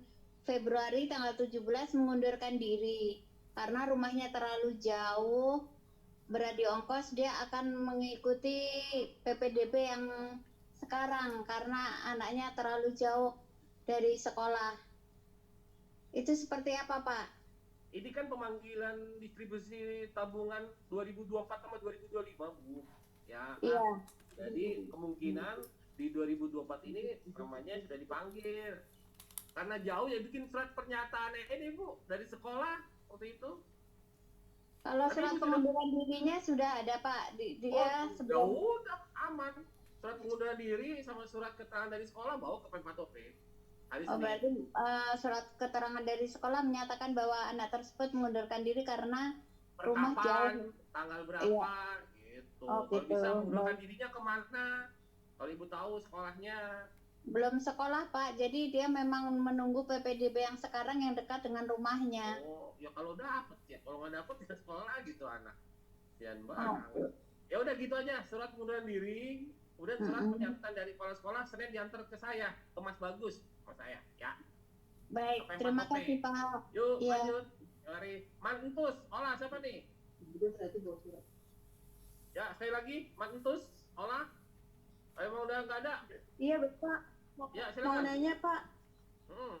Februari tanggal 17 mengundurkan diri karena rumahnya terlalu jauh beradi ongkos dia akan mengikuti PPDB yang sekarang karena anaknya terlalu jauh dari sekolah. Itu seperti apa, Pak? Ini kan pemanggilan distribusi tabungan 2024 sama 2025, Bu. Ya. Iya. Jadi kemungkinan di 2024 ini namanya sudah dipanggil. Karena jauh ya bikin surat pernyataan ini, Bu, dari sekolah waktu itu. Kalau Tapi surat Ibu sudah- pengunduran dirinya sudah ada, Pak. Dia ya sebelum udah aman. Surat pengunduran diri sama surat keterangan dari sekolah bawa ke Pempat.op. Hari Oh, Senin. berarti surat keterangan dari sekolah menyatakan bahwa anak tersebut mengundurkan diri karena rumah Perkapan, jauh. tanggal berapa, Iya. gitu. Oh, Kalau gitu. bisa mengundurkan dirinya kemana? Kalau Ibu tahu sekolahnya. Belum sekolah, Pak. Jadi dia memang menunggu PPDB yang sekarang yang dekat dengan rumahnya. Oh, ya kalau dapet ya. Kalau nggak dapet ya sekolah gitu anak. Sian Oh. banget. Ya udah gitu aja, surat pengunduran diri, kemudian surat pernyataan dari kepala sekolah Senin diantar ke saya, ke Mas Bagus, sama saya, ya. Baik, Sampai terima 4 kasih, Pak. Yuk, Iya. lanjut. Mari, Mantus, olah siapa nih? Ya, sekali lagi, Mantus, olah. Emang udah nggak ada? Iya, Bapak. Ya, Mau silakan. nanya, Pak. Hmm.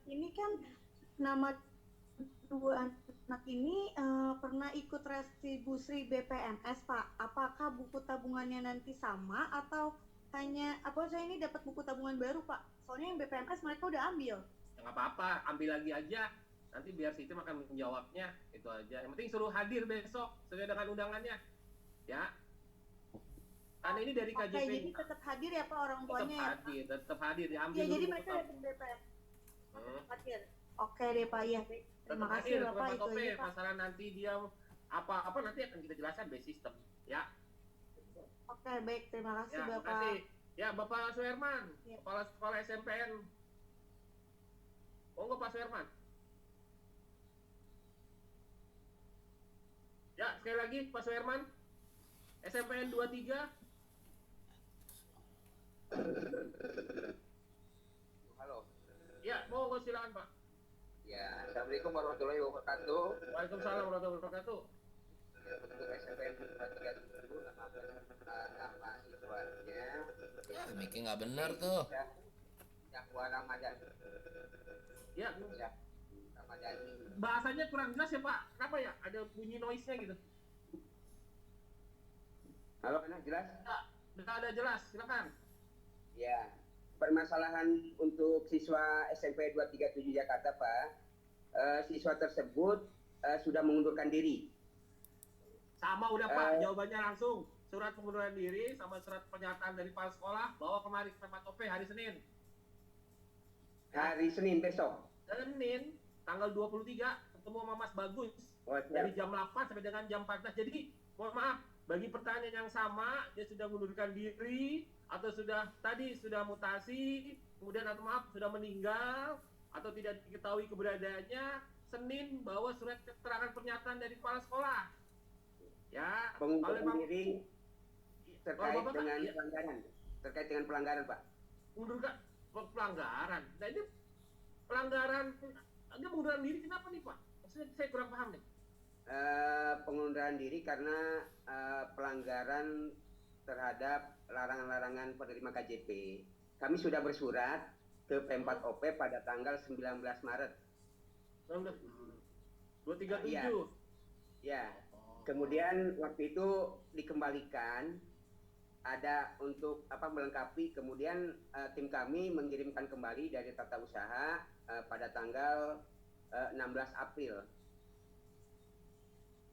Ini kan nama dua anak ini pernah ikut retribusi BPMS, Pak. Apakah buku tabungannya nanti sama atau hanya saya ini dapat buku tabungan baru, Pak? Soalnya yang BPMS mereka udah ambil. Ya nggak apa-apa, ambil lagi aja. Nanti biar Siti akan menjawabnya, itu aja. Yang penting suruh hadir besok sesuai dengan undangannya, ya. Karena ini dari Oke, KJP. jadi tetap hadir ya, Pak, orang tuanya ya, Pak? Tetap hadir, diambil Ya, dulu jadi buku mereka tab- dapat BPMS Hmm. hadir. Oke deh, Pak. Iya, terima Tetap kasih, hadir, Bapak. Bapak Itu Tope. aja, Pak. Masalah nanti dia apa nanti akan kita jelaskan by system, ya. Oke, baik. Terima kasih, Ya, terima Bapak. kasih. Ya, Bapak Suherman, Kepala Sekolah SMPN. Monggo Pak Suherman. Ya, sekali lagi Pak Suherman. SMPN 23. Halo. Ya, monggo silakan Pak. Ya, Assalamualaikum warahmatullahi wabarakatuh. Waalaikumsalam warahmatullahi wabarakatuh. Ya, untuk SMPN 37 nama siswanya. Ya, Miki nggak benar tuh. Yakwa Ramadan. Ya, Ya, Ramadhani. bahasanya kurang jelas ya Pak. Kenapa ya? Ada bunyi noise-nya gitu. Halo, enak jelas? Ya, udah ada jelas. Silakan. Ya, permasalahan untuk siswa SMP 237 Jakarta, Pak. Siswa tersebut sudah mengundurkan diri. Sama udah Pak, jawabannya langsung. Surat pengunduran diri sama surat pernyataan dari kepala sekolah bawa kemari ke Pempat.op hari Senin. Hari Senin besok. Senin tanggal 23 ketemu sama Mas Bagus Oh, siap. dari jam 8 sampai dengan jam 14. Jadi mohon maaf bagi pertanyaan yang sama dia sudah mengundurkan diri atau sudah mutasi kemudian atau maaf sudah meninggal atau tidak diketahui keberadaannya, Senin bawa surat keterangan pernyataan dari kepala sekolah. Ya, kalau Pengunduran memang diri terkait Bapak, dengan iya. pelanggaran. Terkait dengan pelanggaran, Pak. mengundurkan pelanggaran. Nah ini pelanggaran, dia mengundurkan diri kenapa nih Pak? Maksudnya saya kurang paham nih. Pengunduran diri karena pelanggaran terhadap larangan-larangan penerima KJP. Kami sudah bersurat ke Pempat.op pada tanggal 19 Maret. 237. Iya. Ya. Kemudian waktu itu dikembalikan ada untuk melengkapi, kemudian tim kami mengirimkan kembali dari tata usaha pada tanggal 16 April.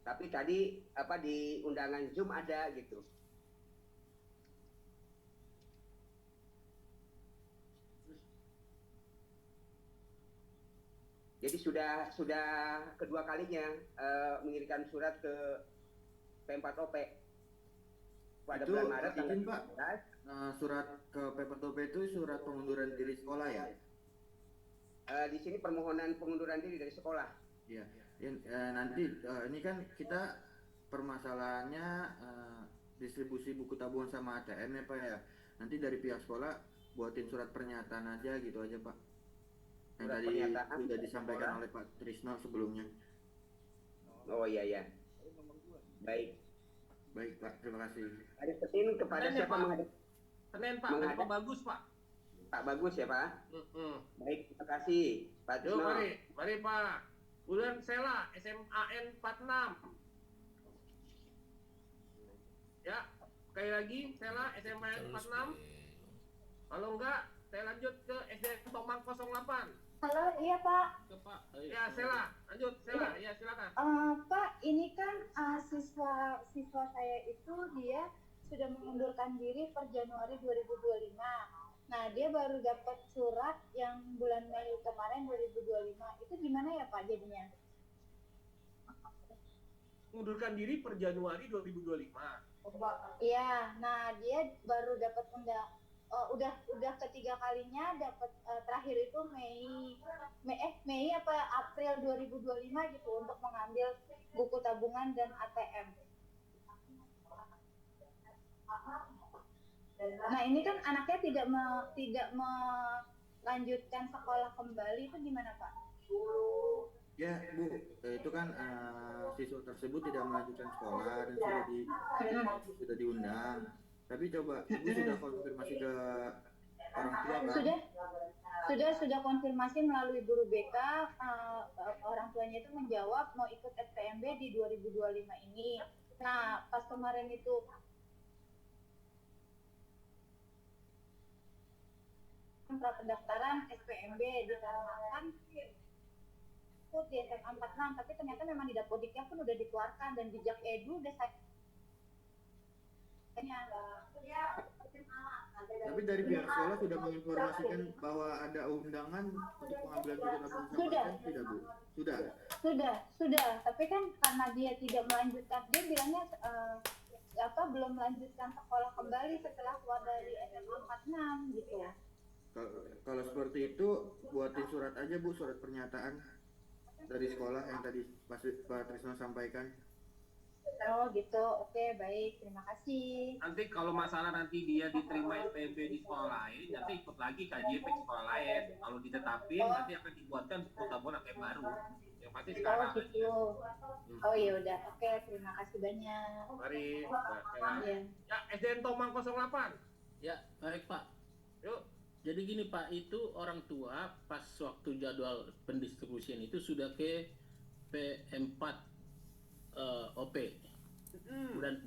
Tapi tadi di undangan Zoom ada gitu. Jadi sudah kedua kalinya mengirimkan surat ke Pempat.op pada Itu bulan Maret izin, tanggal Pak. 13. Surat ke Pempat.op itu surat pengunduran diri sekolah ya? Di sini permohonan pengunduran diri dari sekolah. Iya. Nanti ini kan kita permasalahannya distribusi buku tabungan sama ATM ya Pak ya. Nanti dari pihak sekolah buatin surat pernyataan aja gitu aja Pak. Yang Surat tadi pernyataan sudah disampaikan sekolah. oleh Pak Trisno sebelumnya. Oh iya. Baik. Baik Pak, terima kasih. Hari Senin kepada Senin ya, siapa Pak? menghadap? Senin Pak, ada Pak Bagus Pak. Pak Bagus ya Pak? Baik, terima kasih Pak Yuk Tisno. mari Pak. Bulan Sela, SMAN 46. Ya, sekali lagi Sela SMAN 46. Kalau enggak, saya lanjut ke SDN Tomang 08. Halo, iya Pak. Ke Pak. Ya, Sela, lanjut Sela. Ya, silakan. Pak, ini kan siswa saya itu dia sudah mengundurkan diri per Januari 2025. Nah, dia baru dapat surat yang bulan Mei kemarin 2025. Itu gimana ya Pak jadinya? Mengundurkan diri per Januari 2025. Iya, nah dia baru dapat udah ketiga kalinya dapat terakhir itu Mei apa April 2025 gitu untuk mengambil buku tabungan dan ATM. Nah ini kan anaknya tidak melanjutkan sekolah kembali, itu gimana Pak? Ya Bu, itu kan siswa tersebut tidak melanjutkan sekolah dan sudah diundang. Tapi coba Ibu sudah konfirmasi ke orang tua kan? Sudah konfirmasi melalui guru BK. Orang tuanya itu menjawab mau ikut SPMB di 2025 ini. Nah pas kemarin itu pendaftaran SPMB dikarenakan di SMA 46, tapi ternyata memang di Dapodiknya pun udah dikeluarkan dan jejak edu udah saya. Tapi dari pihak sekolah sudah menginformasikan bahwa ada undangan untuk pengambilan buku tabungan tidak Bu? Sudah. Tapi kan karena dia tidak melanjutkan, dia bilangnya belum melanjutkan sekolah kembali setelah keluar dari SMA 46 gitu. Kalau seperti itu buatin surat aja Bu, surat pernyataan dari sekolah yang tadi Pak Trisno sampaikan. Oh gitu, oke baik, terima kasih. Nanti kalau masalah nanti dia diterima SPMB di sekolah lain, nanti ikut lagi KJP di sekolah lain. Kalau ditetapin, nanti akan dibuatkan buku tabungan ATM baru. Yang pasti sekarang. Oh gitu. Oh ya udah, oke, terima kasih banyak. Mari, Mbak Sela. Iya. Ya, SDN Tomang 08. Ya, baik Pak. Yuk. Jadi gini Pak, itu orang tua pas waktu jadwal pendistribusian itu sudah ke P4 OP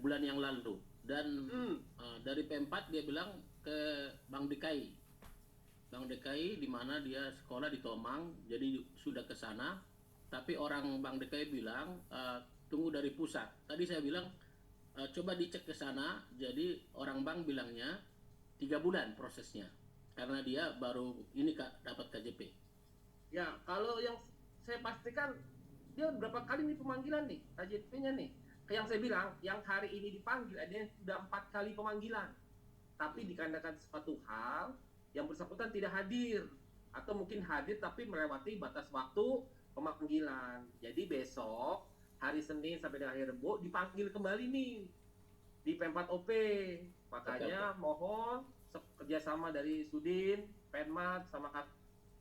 bulan yang lalu, dan dari P4 dia bilang ke Bank DKI di mana dia sekolah di Tomang, jadi sudah ke sana. Tapi orang Bank DKI bilang tunggu dari pusat. Tadi saya bilang coba dicek ke sana, jadi orang bank bilangnya 3 bulan prosesnya. Karena dia baru ini dapat KJP. Ya, kalau yang saya pastikan dia berapa kali nih pemanggilan nih KJP-nya nih. Yang saya bilang, yang hari ini dipanggil ada yang sudah 4 kali pemanggilan. Tapi dikarenakan suatu hal yang bersangkutan tidak hadir, atau mungkin hadir tapi melewati batas waktu pemanggilan. Jadi besok hari Senin sampai dengan hari Rabu dipanggil kembali nih di P4OP. Makanya mohon kerjasama dari Sudin, Penmat, sama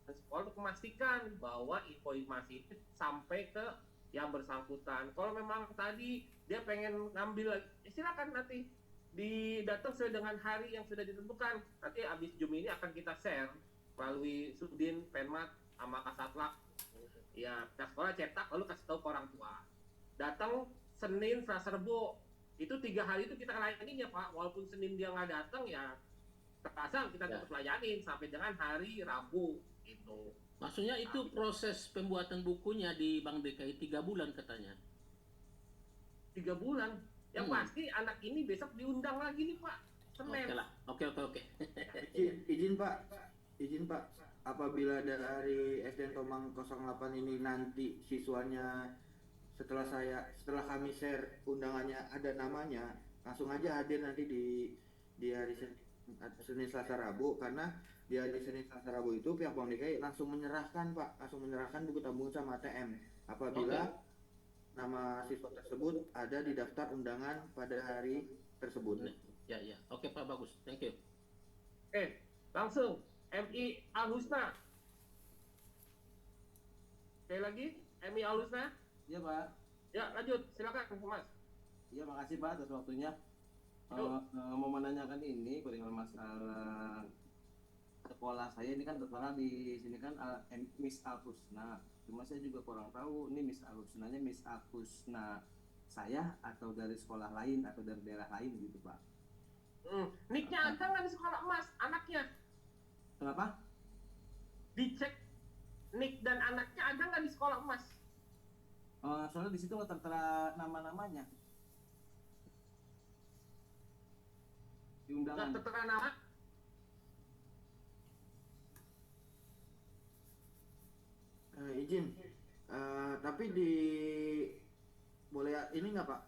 sekolah untuk memastikan bahwa informasi itu sampai ke yang bersangkutan. Kalau memang tadi dia pengen ngambil, silakan nanti datang sesuai dengan hari yang sudah ditentukan. Nanti habis Zoom ini akan kita share melalui Sudin, Penmat, sama Kasatlak. Ya, pihak sekolah cetak lalu kasih tahu ke orang tua. Datang Senin, Selasa, Rabu. Itu 3 hari itu kita layani ya Pak. Walaupun Senin dia nggak datang ya terpaksa kita tetap layanin sampai dengan hari Rabu itu. Maksudnya itu proses pembuatan bukunya di Bank DKI 3 bulan katanya. 3 bulan? Yang pasti anak ini besok diundang lagi nih Pak. Senin. Oke lah. Oke. Izin Pak. Apabila dari SDN Tomang 08 ini nanti siswanya setelah kami share undangannya ada namanya, langsung aja hadir nanti di hari Senin Selasa Rabu, karena di hari Senin Selasa Rabu itu pihak Bank DKI langsung menyerahkan buku tabungan sama ATM apabila nama siswa tersebut ada di daftar undangan pada hari tersebut. Ya. Oke Pak, bagus. Thank you. Langsung MI Al-Husna. Sekali lagi MI Al-Husna. Iya Pak. Ya, lanjut. Silakan Mas. Iya, makasih Pak atas waktunya. Mau menanyakan ini perihal masalah sekolah saya ini kan tertera di sini kan Miss Alhusna. Cuma saya juga kurang tahu ini Miss Alhusnanya Miss Alhusna saya atau dari sekolah lain atau dari daerah lain gitu Pak. Nicknya ada nggak di sekolah emas anaknya? Kenapa? Dicek nick dan anaknya ada nggak di sekolah emas? Soalnya di situ nggak tertera nama-namanya di undangan. Nggak tertera nama? Izin, tapi di boleh ini nggak Pak?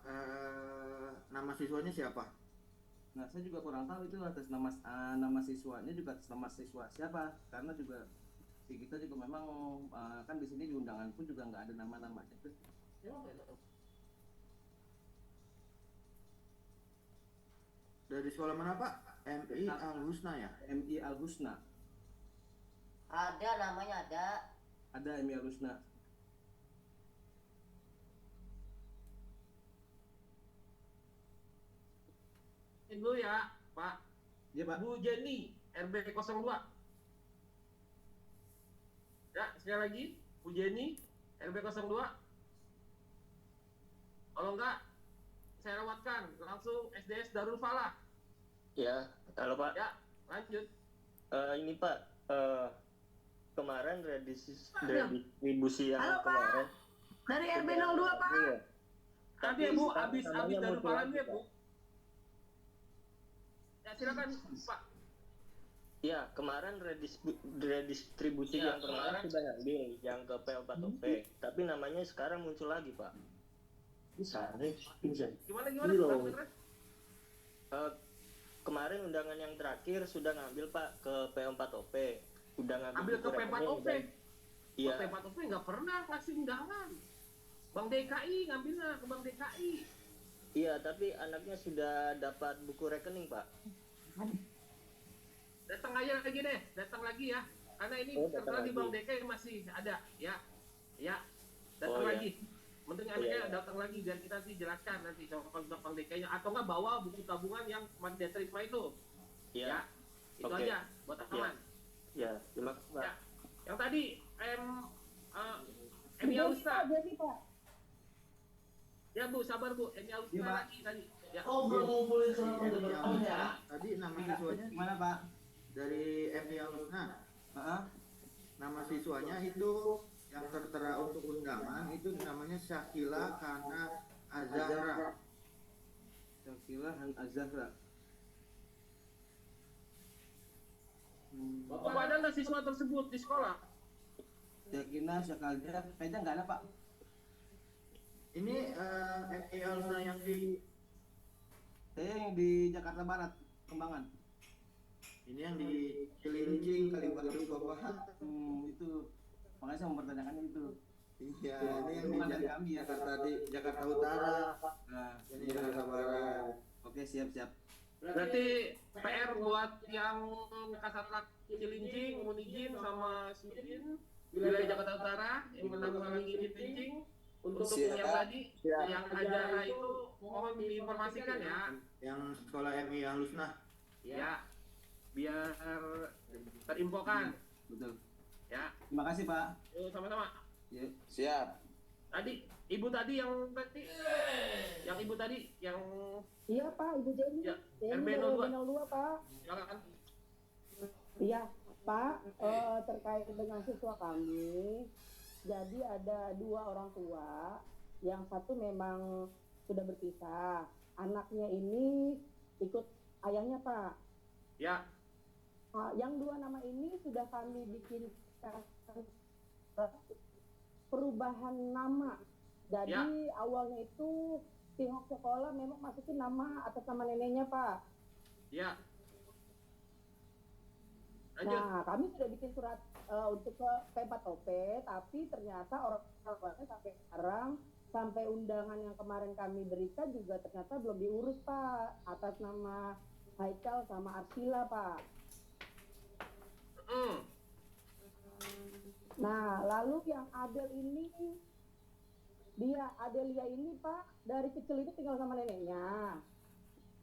Nama siswanya siapa? Nah, saya juga kurang tahu itu atas nama siswanya juga atas nama siswa siapa, karena juga kita juga memang kan di sini di undangan pun juga nggak ada nama-namanya. Dari sekolah mana Pak? MI Alhusna ya? MI Alhusna. Ada namanya ada. Ada MI Alhusna. Ini dulu ya, Pak. Iya, Pak. Bu Jenny, RB 02. Ya, sekali lagi, Bu Jenny, RB 02. Kalau enggak, saya lewatkan langsung SDS Darul Falah. Ya, halo Pak. Ya, lanjut. Ini Pak, kemarin redistribusi yang Halo, Pak. kemarin. Dari RB 02 Pak. Iya. Tadi ya Bu, habis Darul Falah ya Bu. Ya, silakan Pak. Ya, kemarin redistribusi yang kemarin sudah ngambil yang ke P4OP, tapi namanya sekarang muncul lagi Pak. Gimana? Kemarin undangan yang terakhir sudah ngambil Pak ke P4OP. Udah Ambil ke P4OP. Iya. P4OP nggak pernah kasih undangan. Bank DKI ngambilnya ke Bank DKI. Iya, tapi anaknya sudah dapat buku rekening Pak. Datang aja lagi deh, datang lagi ya. Karena ini tertera di Bank DKI masih ada, ya. Ya, datang lagi. Mending anaknya datang lagi biar kita nanti jelaskan nanti soal Bank DKI-nya atau nggak bawa buku tabungan yang kemarin dia terima itu. Iya. Ya, itu aja buat aman. Ya, terima kasih Pak. Ya. Yang tadi MI Alhusna. Ya Bu, sabar Bu, MI Alhusna lagi tadi. Ya. belum ngumpulin surat tadi nama siswanya Mana Pak? dari MI Alhusna. Nama siswanya itu yang tertera untuk undangan itu namanya Syakila Hana Azahra. Syakila Hana Azahra. Bapak ada nggak siswa tersebut di sekolah? Syakila, Syakalja, kayaknya nggak ada Pak. Ini MI Alhusna yang di Saya yang di Jakarta Barat, Kembangan. ini yang di Cilincing, Kalibatu, Bapak. Itu makanya saya mempertanyakan itu. Iya, ini yang di kami ya. Jakarta Utara. Nah, ini Jakarta Barat. Oke, siap. Berarti PR buat yang Kasatlantas Cilincing, Munijin sama Sudin wilayah Jakarta Utara yang menanggulangi Cilincing untuk yang tadi yang acara itu mohon diinformasikan ya. Yang sekolah MI Alhusna. Ya, biar terinfokan. Betul. Ya. Terima kasih Pak. Yuk, sama-sama. Ya. Siap. Tadi ibu tadi yang Iya Pak, Ibu Jenny. Ya, Jenny RB dari 02. 02 Pak. Silakan. Iya Pak, terkait dengan siswa kami, jadi ada 2 orang tua, yang satu memang sudah berpisah, anaknya ini ikut ayahnya Pak. Ya. Yang 2 nama ini sudah kami bikin perubahan nama. Jadi awalnya itu pihak sekolah memang masukin nama atas nama neneknya Pak. Ya. Nah, kami sudah bikin surat untuk ke P4OP, tapi ternyata orang tuanya sampai sekarang, sampai undangan yang kemarin kami berikan juga ternyata belum diurus Pak, atas nama Haikal sama Arsila Pak. Nah, lalu yang Adel ini dia Adelia ini Pak dari kecil itu tinggal sama neneknya.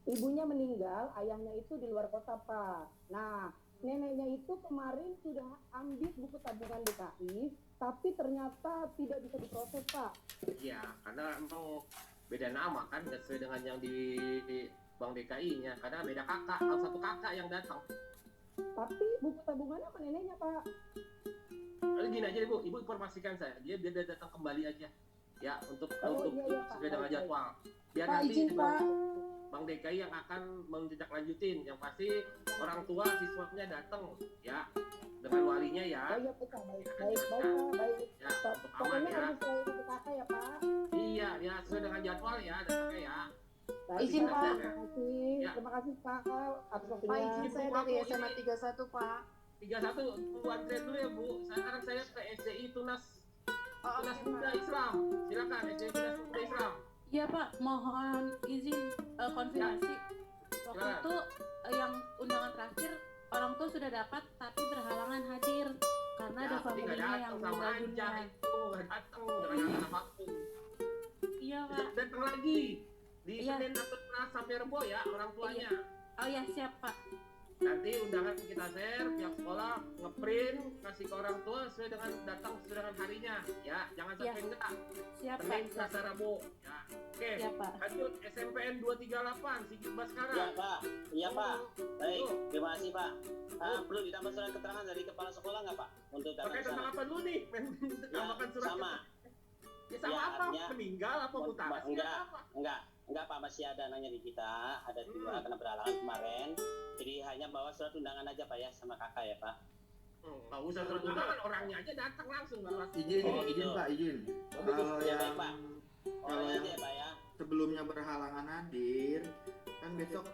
Ibunya meninggal, ayahnya itu di luar kota Pak. Nah, neneknya itu kemarin sudah ambil buku tabungan DKI, tapi ternyata tidak bisa diproses Pak. Iya, karena emang beda nama kan, nggak sesuai dengan yang di Bank DKI-nya. Karena beda kakak, harus satu kakak yang datang. Tapi buku tabungannya sama neneknya Pak. Lalu gini aja ibu informasikan saya, dia datang kembali aja, ya untuk iya, sesuai dengan jadwal. Biar Pak, nanti izin, Pak. Bank DKI yang akan menindaklanjutin, yang pasti orang tua siswanya datang, ya dengan walinya ya. Iya Pak, baik Pak, baik. Ya, untuk aman Pokoknya ya. harus saya ikut kakak ya Pak. Iya, ya sesuai dengan jadwal ya, datangnya ya. Baik, Izin, Pak. Pak. Terima kasih. Ya. Terima kasih Pak atas Pak, waktunya. izin saya dari SMA 31 Pak. 31 tunggu antrian dulu ya Bu. Sekarang saya ke SDI Tunas Muda Islam. Silakan SDI Tunas Muda Islam. Iya Pak, mohon izin konfirmasi. Waktu Silakan. itu yang undangan terakhir orang tua sudah dapat tapi berhalangan hadir karena ada Tapi nggak familinya yang datang sama meninggal aja dunia. itu nggak datang dengan apapun. Iya Besok Pak. datang lagi di Iya. Senin atau Selasa sampai Rebo ya orang tuanya. Oh ya siap Pak. Nanti undangan kita share, pihak sekolah ngeprint, kasih ke orang tua sesuai dengan datang sesuai dengan harinya, ya jangan sampai Iya. enggak. Siap Senin, Pak. Selasa, Rabu, ya. Oke. Siap, Pak. Lanjut SMPN 238 Sigit Baskara. Iya Pak, iya Pak. Baik, terima kasih Pak. Perlu ditambah surat keterangan dari kepala sekolah nggak Pak? Untuk datang Pakai ke tentang sana? apa dulu nih? Tambahkan surat. sama. Ya sama Ya, apa? artinya- Meninggal apa mutasi? Enggak Pak, masih ada nanya di kita, ada dua karena berhalangan kemarin. Jadi hanya bawa surat undangan aja Pak ya sama kakak ya Pak. Nggak usah surat undangan, orangnya aja datang langsung. Izin, Oh, izin gitu. Pak, izin. Oh, gitu. Kalau Ya, yang baik, Pak. kalau Orangnya yang aja ya Pak ya. sebelumnya berhalangan hadir, kan besok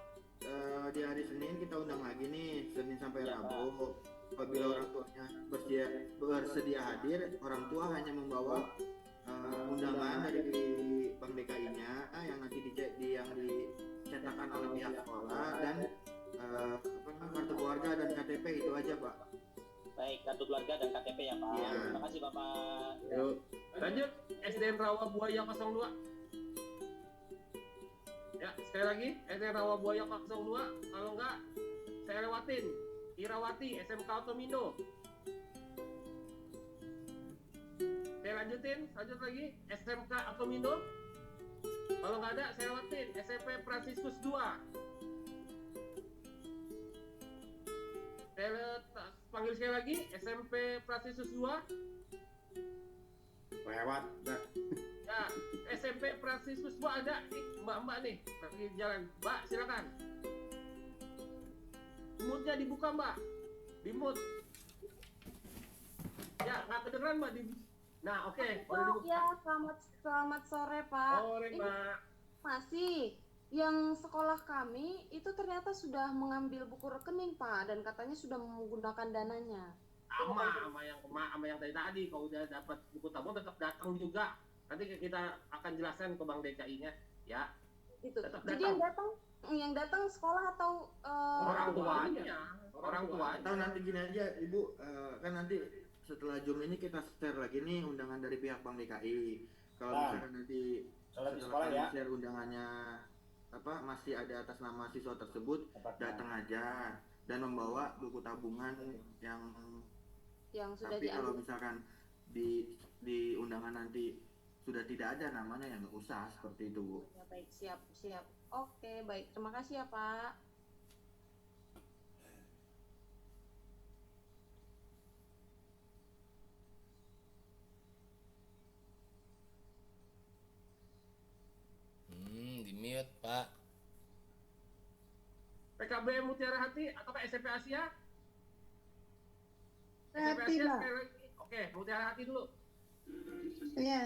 di hari Senin kita undang lagi nih, Senin sampai Ya, Rabu. Apabila orang tuanya bersedia hadir, orang tua hanya membawa undangan dari Bank DKI-nya yang nanti yang dicetakkan oleh pihak sekolah dan kartu keluarga dan KTP itu aja Pak. Baik, kartu keluarga dan KTP ya Pak. Iya. Terima kasih Bapak. Yuk. Lanjut SDN Rawa Buaya 02. Ya, sekali lagi SDN Rawa Buaya 02. Kalau enggak saya lewatin. Irawati SMK Otomindo. Saya lanjutin, lanjut lagi SMK Otomindo. Kalau nggak ada saya lewatin SMP Fransiskus 2. Saya panggil sekali lagi SMP Fransiskus 2. Lewat. Ya, SMP Fransiskus 2 ada nih, mbak-mbak nih, lagi jalan. Mbak, silakan. Mute-nya dibuka, Mbak. Di mute. Ya, nggak kedengeran, Mbak. Nah, oke. Udah dibuka. Ya, selamat sore Pak. Sore, Ini Mbak. masih yang sekolah kami itu ternyata sudah mengambil buku rekening Pak dan katanya sudah menggunakan dananya. sama yang tadi. Kalau udah dapat buku tabungan tetap datang juga. Nanti kita akan jelaskan ke Bank DKI-nya, ya. Itu. Tetap Jadi yang datang sekolah atau orang tuanya. Atau nanti gini aja Ibu, kan nanti setelah Zoom ini kita share lagi nih undangan dari pihak Bank DKI. Kalau misalnya nanti setelah kami share undangannya masih ada atas nama siswa tersebut, datang aja dan membawa buku tabungan yang sudah tapi kalau diambil. misalkan di undangan nanti sudah tidak ada namanya ya nggak usah seperti itu Bu. Ya, baik, siap. Oke, baik. Terima kasih ya Pak. Di mute Pak. PKB Mutiara Hati atau SMP Asia? SMP Hati, Asia Pak. sekali lagi. Oke, Mutiara Hati dulu. Ya.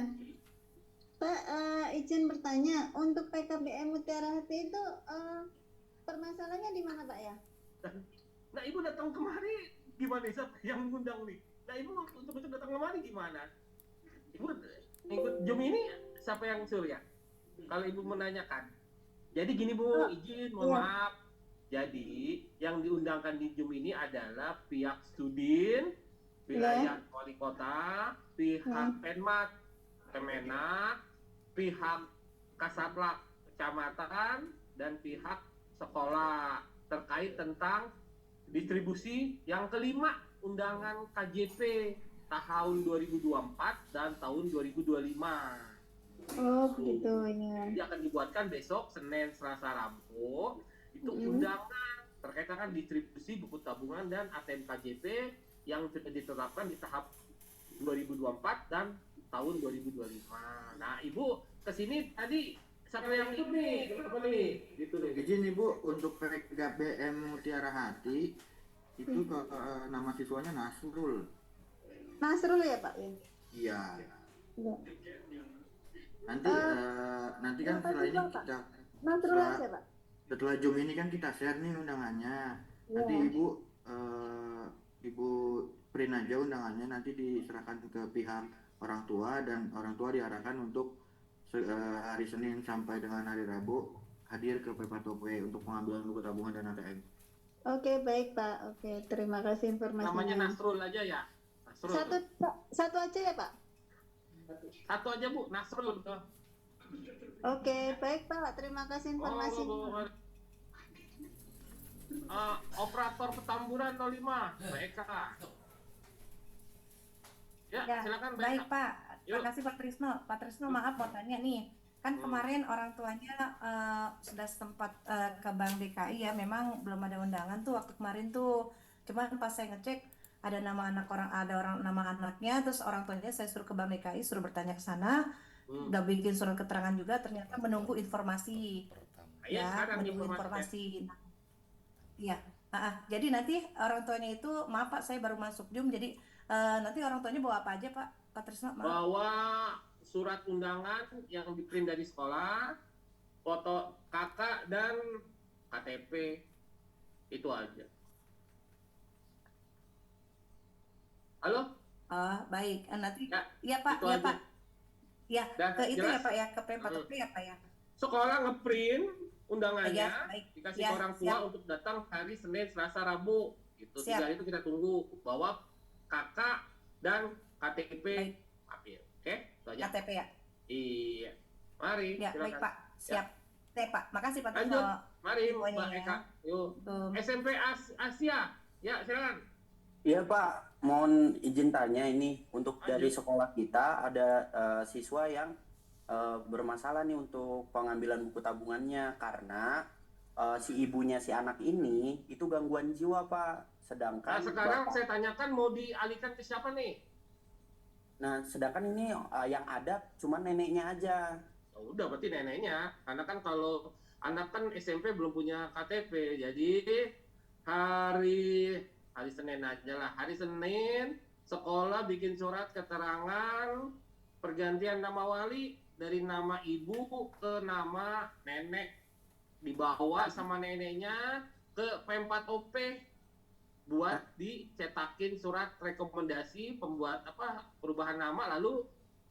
Pak, izin bertanya, untuk PKBM Mutiara Hati itu permasalahannya di mana Pak ya? Nah, Ibu datang kemari gimana siapa yang ngundang nih? Nah, Ibu untuk datang kemari gimana? Ibu ikut Zoom ini siapa yang suruh ya? Kalau Ibu menanyakan. Jadi gini Bu, izin, mohon maaf. Jadi yang diundangkan di Zoom ini adalah pihak Studin, wilayah wali kota, pihak Penmat. Kemenak, pihak Kasatlantas Kecamatan, dan pihak sekolah terkait tentang distribusi yang kelima undangan KJP tahun 2024 dan tahun 2025. Oh begitu ya. Jadi akan dibuatkan besok Senin, Selasa, Rabu itu undangan terkait dengan distribusi buku tabungan dan ATM KJP yang sudah ditetapkan di tahap 2024 dan tahun 2025. Nah, Ibu kesini tadi siapa yang itu nih? Apa nih? Gitu deh. Izin Ibu, untuk PKBM Mutiara Hati itu nama siswanya Nasrul. Nasrul ya Pak? Iya. Ya. Nanti kan setelah ini kita Nasrul aja Pak. Setelah Zoom ini kan kita share nih undangannya. Ya. Nanti Ibu print aja undangannya, nanti diserahkan ke pihak orang tua dan orang tua diarahkan untuk hari Senin sampai dengan hari Rabu hadir ke Pepatope untuk pengambilan buku tabungan dan ATM. Oke baik Pak. Oke terima kasih informasinya. Namanya Nasrul aja ya. Nasrul. Satu aja ya Pak. Satu aja Bu, Nasrul. Oke baik Pak. Terima kasih informasinya. Operator Petamburan 05, Mbak Eka. Ya, silakan Mbak Baik Eka. Pak, terima kasih Pak Trisno. Pak Trisno maaf mau tanya nih, kan kemarin orang tuanya sudah sempat ke Bank DKI ya, memang belum ada undangan tuh waktu kemarin tuh. Cuman pas saya ngecek ada nama nama anaknya, terus orang tuanya saya suruh ke Bank DKI, suruh bertanya ke sana, udah bikin surat keterangan juga, ternyata menunggu informasi. Ya, menunggu informasi. Iya, jadi nanti orang tuanya itu, maaf Pak, saya baru masuk Zoom, jadi nanti orang tuanya bawa apa aja Pak Trisno? Bawa surat undangan yang diprint dari sekolah, foto kakak dan KTP, itu aja. Halo? Baik, nanti ya Pak, ya Pak. Ya, ke itu ya Pak ya, ke P4P ya Pak ya. Sekolah ngeprint undangannya, dikasih Ya, ke orang tua siap. untuk datang hari Senin, Selasa, Rabu. Gitu. Siap. 3 hari itu kita tunggu bawa kakak dan KTP. Oke, itu aja. KTP ya. Iya. Mari. Ya, silakan. baik Pak. Siap. Pak. Makasih Pak Lanjut. Trisno. Mari Infonya Mbak ya. Eka. Yuk. SMP Asia. Ya, silakan. Iya Pak, mohon izin tanya ini untuk dari sekolah kita ada siswa yang bermasalah nih untuk pengambilan buku tabungannya karena si ibunya si anak ini itu gangguan jiwa Pak. Sedangkan Nah, sekarang saya tanyakan mau dialihkan ke siapa nih? sedangkan ini yang ada cuma neneknya aja. Oh, udah berarti neneknya. Karena kan kalau anak kan SMP belum punya KTP, jadi hari Senin aja lah. Hari Senin sekolah bikin surat keterangan pergantian nama wali dari nama ibu ke nama nenek, dibawa sama neneknya ke P4OP buat dicetakin surat rekomendasi perubahan nama, lalu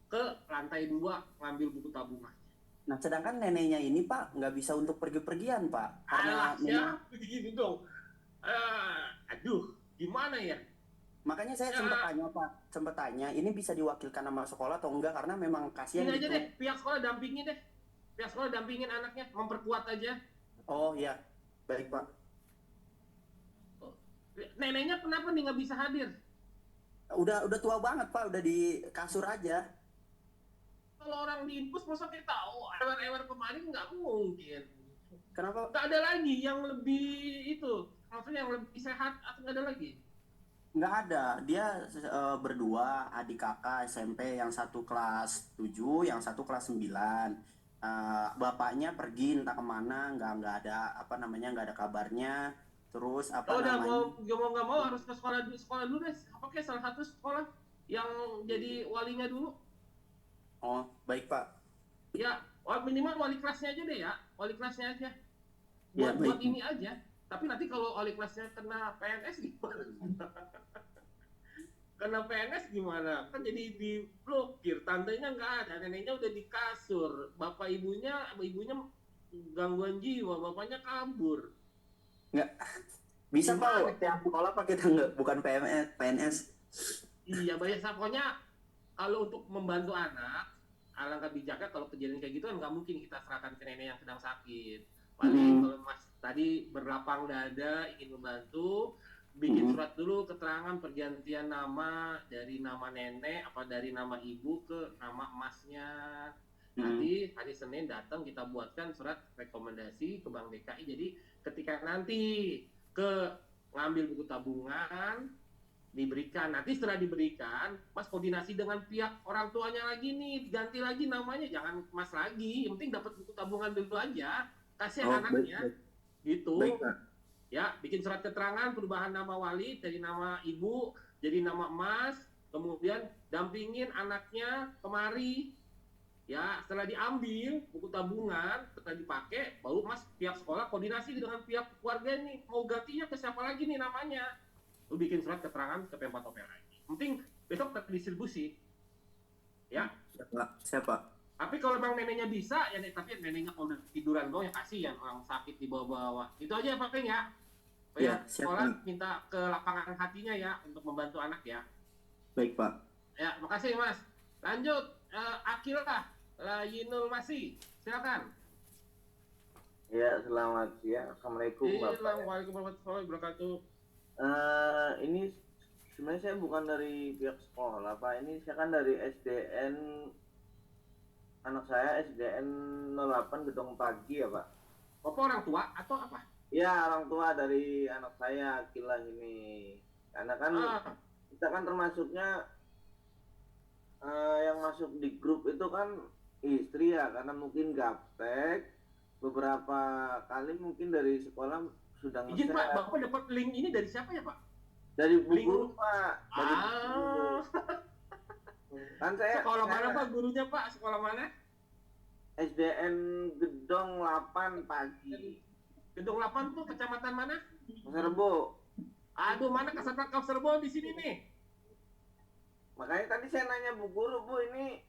ke lantai 2 ngambil buku tabungan. Nah sedangkan neneknya ini Pak nggak bisa untuk pergi-pergian Pak karena Ya begini dong. Aduh, gimana ya? makanya saya sempat tanya ini bisa diwakilkan sama sekolah atau enggak karena memang kasihan Ini aja gitu. deh, pihak sekolah dampingin deh. Pihak sekolah dampingin anaknya, memperkuat aja. Oh ya, baik Pak. Neneknya kenapa nih nggak bisa hadir? Udah tua banget Pak, udah di kasur aja. Kalau orang di infus masa kita tahu, ewer kemarin nggak mungkin. Kenapa? Nggak ada lagi yang lebih itu, maksudnya yang lebih sehat atau nggak ada lagi? Nggak ada, dia berdua, adik kakak SMP, yang satu kelas 7, yang satu kelas 9. Bapaknya pergi entah kemana, nggak ada nggak ada kabarnya. Terus mau nggak mau harus ke sekolah dulu deh. Oke, salah satu sekolah yang jadi walinya dulu. Oh, baik Pak. Ya, minimal wali kelasnya aja deh ya, wali kelasnya aja. Ya, Buat baik. ini aja. Tapi nanti kalau wali kelasnya kena PNS gimana? Kena PNS gimana? Kan jadi diblokir, tantenya nggak ada, neneknya udah di kasur, ibunya gangguan jiwa, bapaknya kabur. Nggak bisa Pak, tiap sekolah Pak kita bukan PNS. Iya, banyak pokoknya kalau untuk membantu anak alangkah bijaknya kalau kejadian kayak gitu kan nggak mungkin kita serahkan ke nenek yang sedang sakit. Paling kalau Mas tadi berlapang dada ingin membantu, bikin surat dulu keterangan pergantian nama dari nama nenek apa dari nama ibu ke nama emasnya. Nanti hari Senin datang kita buatkan surat rekomendasi ke Bank DKI. Jadi ketika nanti ke ngambil buku tabungan diberikan, nanti setelah diberikan Mas koordinasi dengan pihak orang tuanya lagi nih, ganti lagi namanya, jangan Mas lagi, yang penting dapat buku tabungan dulu aja, kasih anaknya gitu. Baik, Pak. Ya, bikin surat keterangan perubahan nama wali dari nama ibu jadi nama Mas, kemudian dampingin anaknya kemari. Ya, setelah diambil buku tabungan, setelah dipakai, baru Mas pihak sekolah koordinasi dengan pihak keluarga nih, mau gantinya ke siapa lagi nih namanya. Lu bikin surat keterangan ke Pempat OP lagi. Penting besok terdistribusi. Ya. Siapa? Tapi kalau bang neneknya bisa, ya tapi neneknya kalau udah tiduran doang ya kasihan orang sakit di bawah-bawah. Itu aja ya Pak Peng ya. Ya, Sekolah minta ke lapangan hatinya ya untuk membantu anak ya. Baik, Pak. Ya, makasih Mas. Lanjut, Akil lah, Yinul Masih, silakan. Ya, selamat siang. Assalamualaikum Bapak. Waalaikumsalam warahmatullahi wabarakatuh. Ini sebenarnya saya bukan dari pihak sekolah, Pak. Ini saya kan dari SDN, anak saya SDN 08 Gedong Pagi ya, Pak. Bapak orang tua atau apa? Ya, orang tua dari anak saya, Kilang ini. Karena kan kita kan termasuknya yang masuk di grup itu kan istri ya, karena mungkin gaptek. Beberapa kali mungkin dari sekolah sudah Izin Pak, Bapak dapat link ini dari siapa ya Pak? Dari guru Pak. Dari kan saya sekolah mana Pak gurunya Pak? Sekolah mana? SDN Gedong 8 Pagi. Gedong 8 tuh kecamatan mana? Serbo. Aduh, mana Kasat Rangkap Serbo di sini nih? Makanya tadi saya nanya Bu Guru, Bu ini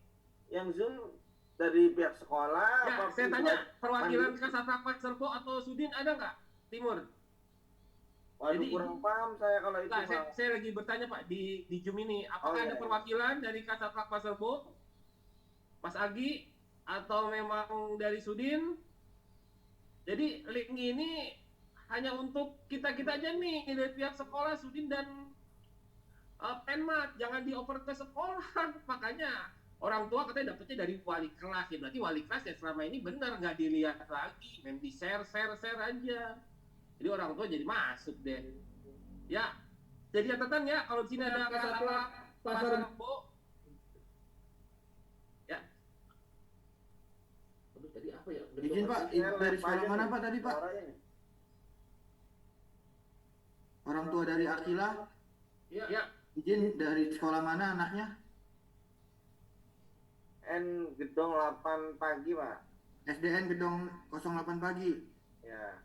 yang Zoom dari pihak sekolah. Ya, apa saya tanya perwakilan Kasat Rangkap Serbo atau Sudin ada nggak? Timur. Waduh, jadi kurang paham saya kalau itu. Nah, saya lagi bertanya Pak di Zoom ini, apakah ada perwakilan dari Kasat Rangkap Serbo, Mas Agi, atau memang dari Sudin? Jadi link ini hanya untuk kita aja nih dari pihak sekolah, Sudin dan Penmat, jangan dioper ke sekolah. Makanya orang tua katanya dapetnya dari wali kelas ya, berarti wali kelas ya selama ini benar nggak dilihat lagi, main di share aja. Jadi orang tua jadi masuk deh. Ya, jadi catatan ya kalau di sini ada kata pasar Rebo. Ya. Aduh, tadi apa ya? Izin Pak, dari sekolah mana Pak tadi Pak? Orang tua dari Akila? Ya. Izin dari sekolah mana anaknya? N Gedong 8 Pagi Pak. SDN Gedong 08 Pagi. Ya.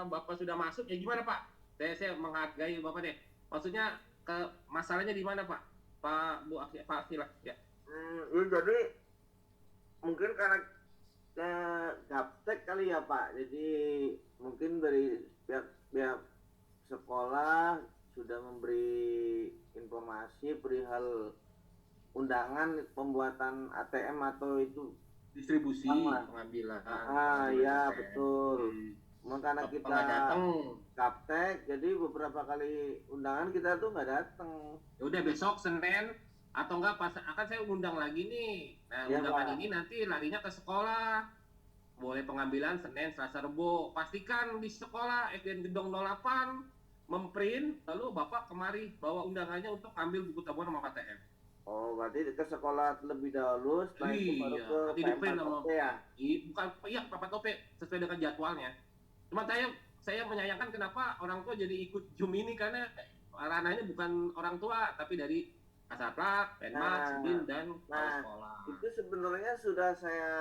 Bapak sudah masuk ya gimana Pak? Saya menghargai Bapak deh. Maksudnya ke masalahnya di mana Pak? Pak Akila ya. Jadi mungkin karena gaptek kali ya Pak. Jadi mungkin dari pihak sekolah sudah memberi informasi perihal undangan pembuatan ATM atau itu distribusi pengambilan. Ya betul. Karena kita gaptek, jadi beberapa kali undangan kita tuh nggak datang. Ya udah besok Senin atau enggak pas akan saya undang lagi nih. Nah, ya, undangan ini nanti larinya ke sekolah. Boleh pengambilan Senin, Selasa, Rebo. Pastikan di sekolah SDN Gedong 08 memprint, lalu Bapak kemari bawa undangannya untuk ambil buku tabungan sama KTM. Oh, berarti ke sekolah terlebih dahulu, setelah itu baru ke Pempat OP ya? Bukan, iya Pempat OP sesuai dengan jadwalnya. Cuma saya menyayangkan kenapa orang tua jadi ikut Zoom ini karena ranahnya bukan orang tua, tapi dari Kasatrak, Penmat, Sudin, dan sekolah. Itu sebenarnya sudah saya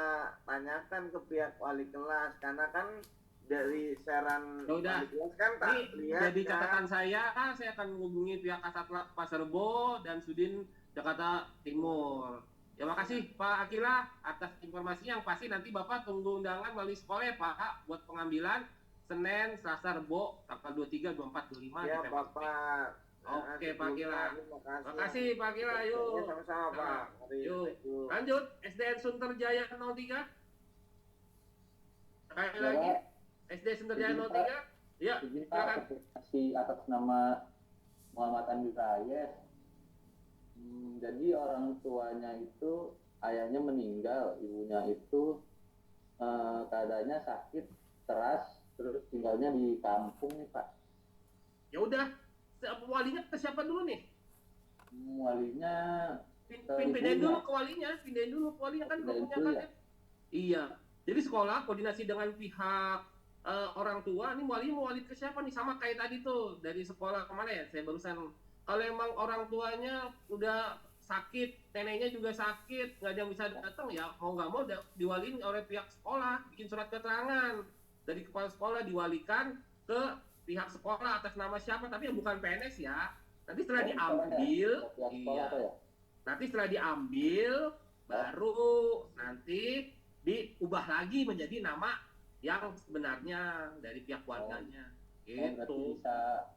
tanyakan ke pihak wali kelas, karena kan dari saran wali kelas kan tak lihat. Jadi catatan saya akan menghubungi pihak Kasatrak Pasar Rebo dan Sudin Jakarta Timur. Ya makasih Pak Akila atas informasinya. Yang pasti nanti Bapak tunggu undangan melalui sekolah ya Pak buat pengambilan. Senin, Selasa, Rebo, tanggal 23, 24, 25 Ya di Pempat OP. Bapak. Oke Pak Kila. Makasih. Makasih Pak Kila, yuk. Sama-sama Pak. Yuk. Lanjut, SDN Sunterjaya 03. Sekali lagi, SD Sunterjaya 03. Ya, silakan. Atas nama Muhammad Andi Rayes. Jadi orang tuanya itu ayahnya meninggal, ibunya itu keadaannya sakit keras, terus tinggalnya di kampung nih Pak. Ya udah, walinya ke siapa dulu nih? Walinya Pindahin dulu ke walinya, kan belum punya kan? Iya. Jadi sekolah koordinasi dengan pihak orang tua, nih walinya mau wali ke siapa nih? Sama kayak tadi tuh, dari sekolah kemana ya? Saya barusan, kalau emang orang tuanya udah sakit, neneknya juga sakit, nggak ada yang bisa datang, ya mau nggak mau diwaliin oleh pihak sekolah, bikin surat keterangan dari kepala sekolah, diwalikan ke pihak sekolah atas nama siapa, tapi yang bukan PNS ya. Nanti setelah diambil, nanti setelah diambil, baru nanti diubah lagi menjadi nama yang sebenarnya dari pihak keluarganya. Gitu. Bisa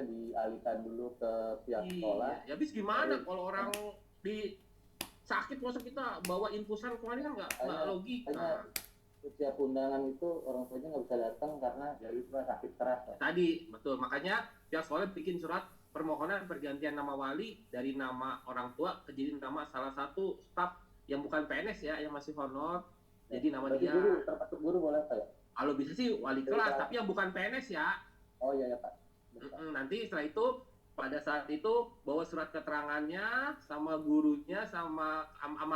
dialihkan dulu ke pihak sekolah. Ya habis gimana kalau orang di sakit masa kita bawa infusan kemana, kan nggak logika. Setiap undangan itu orang tuanya nggak bisa datang karena dari sakit keras. Tadi betul, makanya pihak sekolah bikin surat permohonan pergantian nama wali dari nama orang tua ke jadi nama salah satu staf yang bukan PNS ya, yang masih honor. Jadi nama dia. Termasuk guru boleh Pak ya? Kalau bisa sih wali kelas, tapi yang bukan PNS ya. Oh iya ya Pak. Nanti setelah itu pada saat itu bawa surat keterangannya sama gurunya sama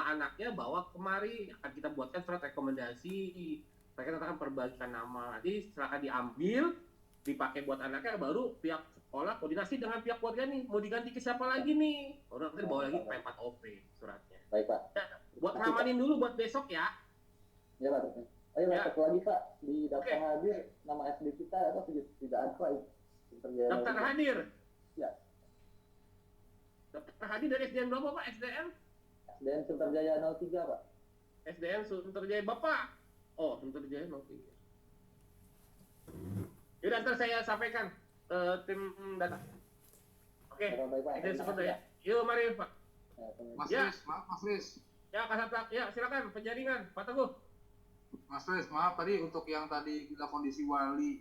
anaknya, bawa kemari, akan kita buatkan surat rekomendasi. Mereka akan perbaikan nama. Nanti setelah diambil dipakai buat anaknya, baru pihak sekolah koordinasi dengan pihak keluarga nih mau diganti ke siapa lagi nih. Orang nanti bawa lagi ke Pempat OP suratnya. Baik Pak. Buat ngamanin dulu buat besok ya. Ya Pak. Oh iya Pak, satu lagi Pak, di daftar hadir nama SD kita atau tidak ada Pak? Daftar hadir. Ya. Daftar hadir dari SDN berapa Pak? SDN? SDN Sunterjaya 03 Pak. SDN Sunterjaya Bapak. Oh, Sunterjaya 03. Yaudah, ntar saya sampaikan ke tim data. Oke. SDN Sunterjaya. Yuk, mari Pak. Mas Ya. Riz, maaf Mas Riz. Ya, Kasat, ya silakan penjaringan, Pak Teguh. Mas Riz, maaf tadi untuk yang tadi bila kondisi wali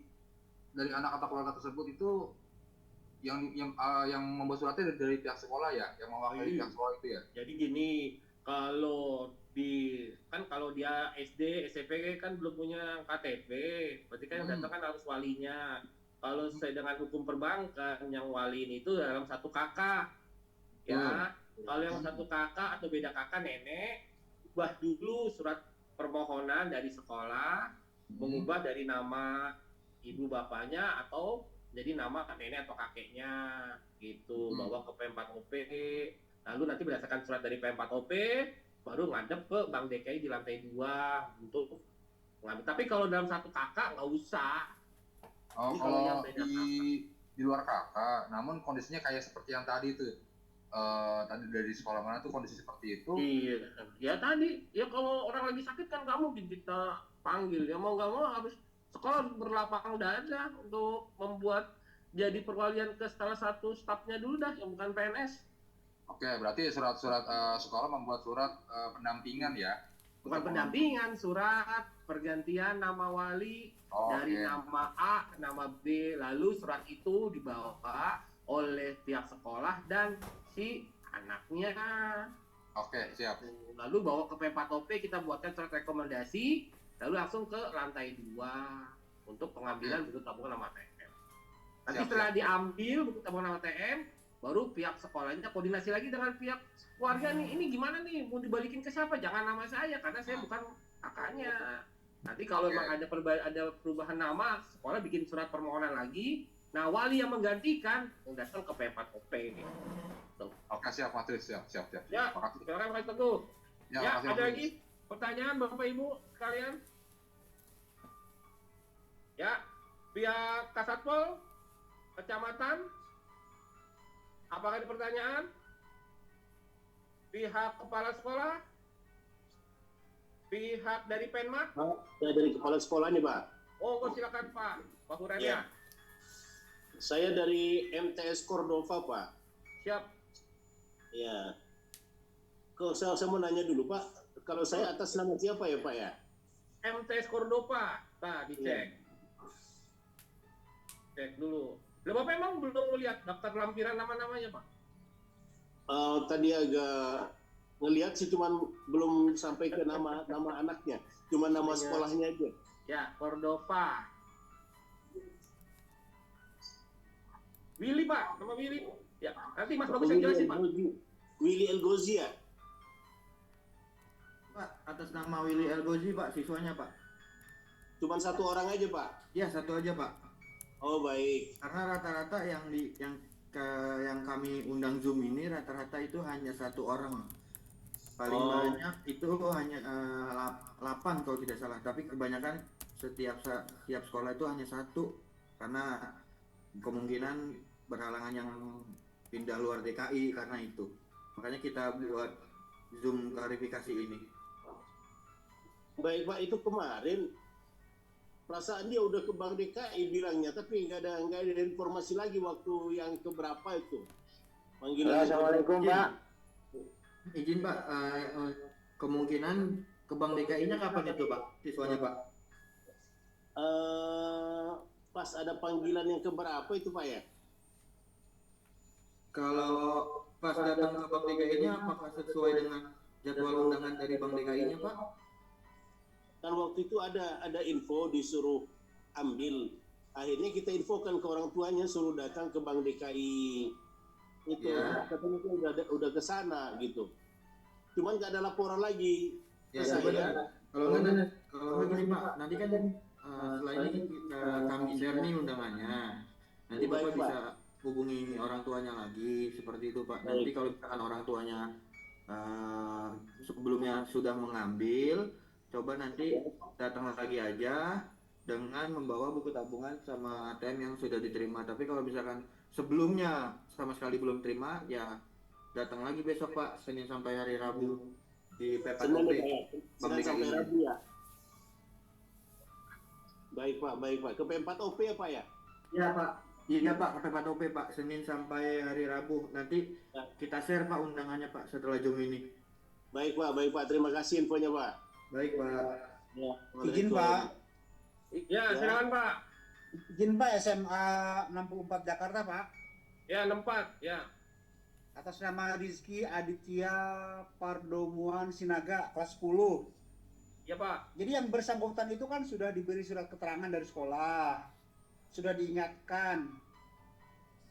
dari anak atau keluarga tersebut itu yang membuat suratnya dari pihak sekolah ya, yang mewakili pihak sekolah itu ya. Jadi gini, kalau dia SD, SMP kan belum punya KTP, berarti kan yang datang kan harus walinya. Kalau sesuai dengan hukum perbankan, yang wali ini itu dalam satu kakak, ya. Kalau yang satu kakak atau beda kakak nenek, ubah dulu surat permohonan dari sekolah, mengubah dari nama ibu bapaknya atau jadi nama nenek atau kakeknya gitu, bawa ke Pempat OP, lalu nanti berdasarkan surat dari Pempat OP baru ngadep ke Bank DKI di lantai 2 untuk ngambil. Tapi kalau dalam satu kakak nggak usah. Oh, Jadi kalau yang beda di luar kakak, namun kondisinya kayak seperti yang tadi itu, tadi dari sekolah mana tuh kondisi seperti itu. Iya, ya tadi, ya kalau orang lagi sakit kan nggak mungkin kita panggil, ya mau nggak mau harus sekolah berlapang dada untuk membuat jadi perwalian ke salah satu stafnya dulu dah, yang bukan PNS. Oke, berarti surat-surat sekolah membuat surat pendampingan ya? Bukan pendampingan, surat pergantian nama wali dari nama A ke nama B, lalu surat itu dibawa oleh pihak sekolah dan si anaknya. Oke, siap. Lalu bawa ke Pempat OP, kita buatkan surat rekomendasi, lalu langsung ke lantai 2 untuk pengambilan buku tabungan nama ATM. Nanti setelah diambil buku tabungan nama ATM, baru pihak sekolahnya koordinasi lagi dengan pihak keluarga nih, ini gimana nih, mau dibalikin ke siapa? Jangan nama saya, karena saya bukan kakaknya. Nanti kalau memang ada perubahan nama, sekolah bikin surat permohonan lagi. Nah, wali yang menggantikan datang ke Pempat OP. Gitu. Oke, siap, Mas Riz, siap. Ya, silakan Pak Teguh. Ya, makasih, ada Mas lagi pertanyaan Bapak Ibu sekalian? Ya, pihak Kasatpol, kecamatan, apakah ada pertanyaan? Pihak kepala sekolah? Pihak dari Penmak? Saya dari kepala sekolah nih, Pak. Oh, silakan Pak. Pak Hurania. Ya. Saya dari MTS Cordova, Pak. Siap. Ya. Kalau saya mau nanya dulu, Pak. Kalau saya atas nama siapa ya, Pak ya? MTS Cordova. Nah, dicek. Cek dulu. Lah Bapak emang belum melihat daftar lampiran nama-namanya, Pak? Tadi agak ngelihat sih, cuman belum sampai ke nama anaknya, cuma nama sekolahnya aja. Ya, Cordova. Willy Pak, nama Willy. Ya, nanti Mas Bagus yang jelasin Pak. Willy Elgozi ya? Pak, atas nama Willy Elgozi Pak, siswanya Pak. Cuman satu orang aja Pak? Ya, satu aja Pak. Oh baik. Karena rata-rata yang kami undang Zoom ini rata-rata itu hanya satu orang. Paling banyak itu hanya 8 kalau tidak salah. Tapi kebanyakan setiap sekolah itu hanya satu karena kemungkinan berhalangan yang pindah luar DKI karena itu. Makanya kita buat Zoom klarifikasi ini. Baik Pak, itu kemarin perasaan dia udah ke Bank DKI bilangnya, tapi nggak ada informasi lagi waktu yang keberapa itu. Panggilan. Assalamualaikum Pak. Izin Pak, kemungkinan ke Bank DKI-nya kapan itu Pak, siswanya Pak? Pas ada panggilan yang keberapa itu Pak ya? Kalau pas datang ke Bank DKI-nya apakah sesuai dengan jadwal undangan dari Bank DKI-nya Pak? Kan waktu itu ada info disuruh ambil. Akhirnya kita infokan ke orang tuanya suruh datang ke Bank DKI. Itu katanya udah ke sana gitu. Cuman nggak ada laporan lagi. Ya, kalau nggak gini Pak, nanti kan setelah ini kami share nih undangannya. Nanti Bapak bisa hubungi orang tuanya lagi seperti itu Pak. Nanti kalau misalkan orang tuanya sebelumnya sudah mengambil, coba nanti datang lagi aja dengan membawa buku tabungan sama ATM yang sudah diterima. Tapi kalau misalkan sebelumnya sama sekali belum terima, ya datang lagi besok Pak, Senin sampai hari Rabu di P4OP. Senin sampai Rabu ya. Baik Pak. Ke P4OP ya Pak ya? Iya Pak. Iya Pak, ke P4OP Pak, Senin sampai hari Rabu. Nanti kita share Pak undangannya Pak setelah Zoom ini. Baik Pak. Terima kasih infonya Pak. Baik Pak. Ya, Izin Pak. Ya, silakan Pak. Izin Pak, SMA 64 Jakarta Pak. Ya, 64 ya. Atas nama Rizky Aditya Pardomuan Sinaga, kelas 10. Ya Pak. Jadi yang bersangkutan itu kan sudah diberi surat keterangan dari sekolah, sudah diingatkan,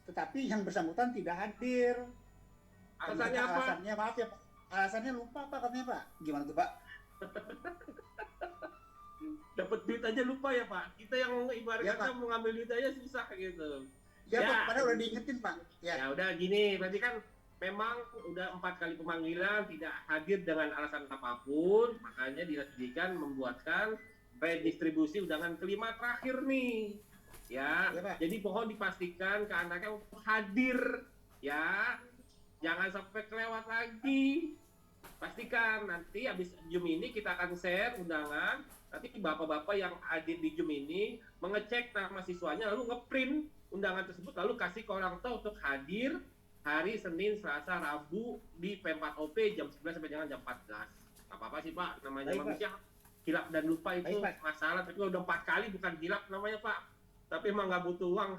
tetapi yang bersangkutan tidak hadir. Alasannya apa? Alasannya maaf ya Pak, alasannya lupa Pak katanya Pak. Gimana tuh Pak? Dapat duit aja lupa ya Pak. Kita yang ibarat kata mau ngambil duit aja susah gitu. Ya Pak, padahal udah diingetin Pak. Ya udah gini, berarti kan memang udah 4 kali pemanggilan tidak hadir dengan alasan apapun, makanya Dinas Pendidikan membuatkan redistribusi undangan kelima terakhir nih. Ya, jadi mohon dipastikan ke anaknya untuk hadir ya. Jangan sampai kelewat lagi. Pastikan nanti habis Zoom ini kita akan share undangan. Nanti bapak-bapak yang hadir di Zoom ini mengecek nama siswanya lalu ngeprint undangan tersebut lalu kasih ke orang tua untuk hadir hari Senin, Selasa, Rabu di P4OP jam 11 sampai dengan jam 14. Gak apa-apa sih Pak, namanya manusia hilap dan lupa itu masalah, tapi udah 4 kali bukan hilap namanya Pak. Tapi emang nggak butuh uang.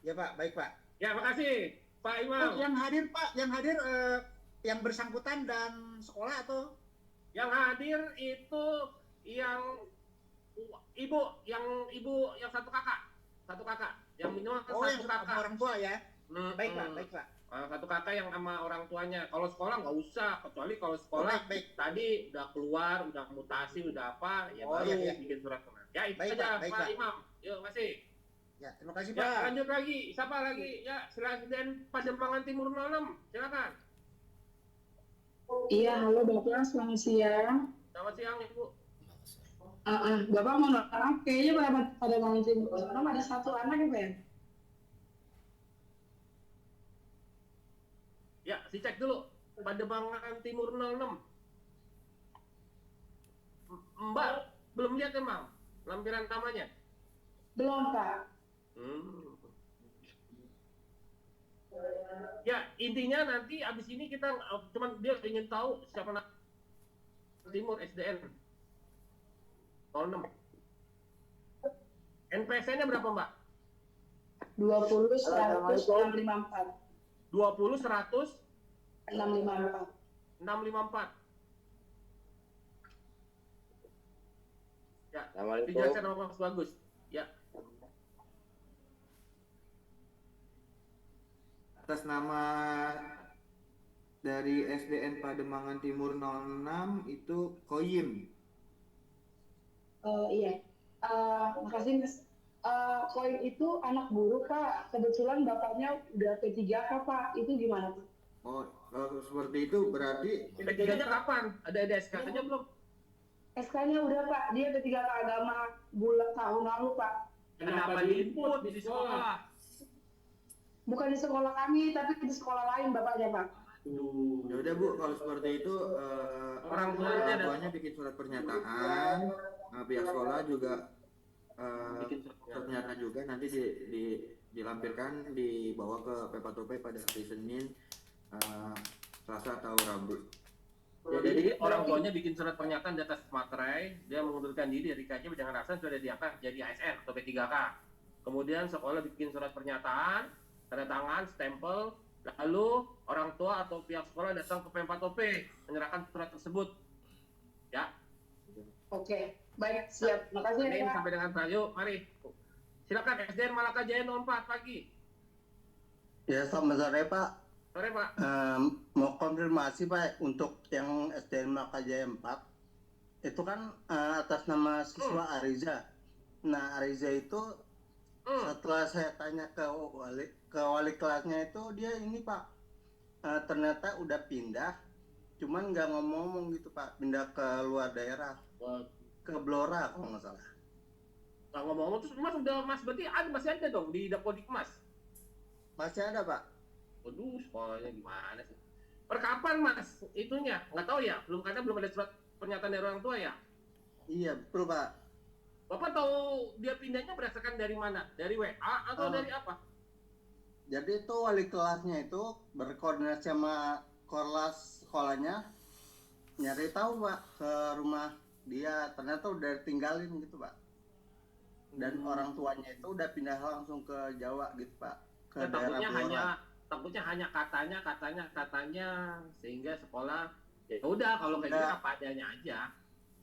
Ya Pak, baik Pak. Ya, makasih Pak Imam. Yang hadir Pak, yang bersangkutan dan sekolah atau? Yang hadir itu yang ibu yang satu kakak, yang minimal satu kakak. Orang tua ya. Baik Pak. Satu kakak yang sama orang tuanya. Kalau sekolah nggak usah, kecuali kalau sekolah tadi udah keluar, udah mutasi, udah apa, ya baru bikin surat kemana. Ya itu saja Pak Imam. Yuk, masih. Ya, terima kasih Ya, Pak. lanjut lagi. Siapa lagi? Ya, silakan Pademangan Timur 06. Silakan. Iya, halo Bapak, selamat siang. Selamat siang, Ibu. Bapak mau nonton, kayaknya pada bangun Timur 06 ada satu anak ya, Pak ya? Ya, dicek dulu. Pademangan Timur 06. Mbak, belum lihat emang? lampiran namanya? Belum, Pak. Ya, intinya nanti abis ini kita cuman dia ingin tahu siapa nama Timur SDN 06. NPS-nya berapa, Mbak? 20 100 654. 20 100 654. 654. Ya, Assalamualaikum. dijelaskan sama Mas Bagus. Ya. Atas nama dari SDN Pademangan Timur 06 itu Koyim. Iya. Makasih, Mas. Koin itu anak buruh, Pak. Kebetulan bapaknya udah P3K, Pak. Itu gimana, Pak? Oh, kalau seperti itu berarti P3-nya kapan? Ada SK-nya belum? SK-nya udah, Pak. Dia P3K agama bulan tahun lalu, Pak. Kenapa di-input di sekolah? Bukan di sekolah kami, tapi di sekolah lain bapaknya, Pak. ya udah Bu, kalau seperti itu Orang tuanya bikin surat pernyataan, pihak sekolah juga bikin surat pernyataan juga nanti dilampirkan dibawa ke P4OP pada hari Senin, Selasa atau Rabu. Ya, jadi orang tuanya bikin surat pernyataan di atas materai, dia mengundurkan diri dari KJP dengan alasan sudah diangkat jadi ASN atau P3K. Kemudian sekolah bikin surat pernyataan, tanda tangan, stempel, lalu orang tua atau pihak sekolah datang ke P4OP menyerahkan surat tersebut. Ya. Oke, baik, siap. Makasih ya, Pak. Sampai dengan Rayo, mari. Silakan SDN Malaka Jaya 04 pagi. Ya, selamat sore Pak. Sore Pak. Mau konfirmasi Pak untuk yang SDN Malaka Jaya 4 itu kan atas nama siswa Ariza. Nah, Ariza itu setelah saya tanya ke wali kelasnya itu dia ini Pak ternyata udah pindah, cuman nggak ngomong-ngomong gitu Pak, pindah ke luar daerah, ke Blora kalau nggak salah. Nggak ngomong-ngomong terus Mas berarti masih ada dong di Dapodikmas? Masih ada Pak. Waduh, sekolahnya gimana sih? Per kapan Mas itunya? Nggak tahu ya, karena belum ada surat pernyataan dari orang tua ya? Iya betul Pak. Bapak tahu dia pindahnya berdasarkan dari mana? Dari WA atau dari apa? Jadi itu wali kelasnya itu berkoordinasi sama kelas sekolahnya, nyari tahu Pak ke rumah dia, ternyata udah tinggalin gitu Pak. Dan orang tuanya itu udah pindah langsung ke Jawa gitu Pak, ke daerah Blora. Takutnya hanya katanya sehingga sekolah ya udah kalau kayak gitu apa adanya aja.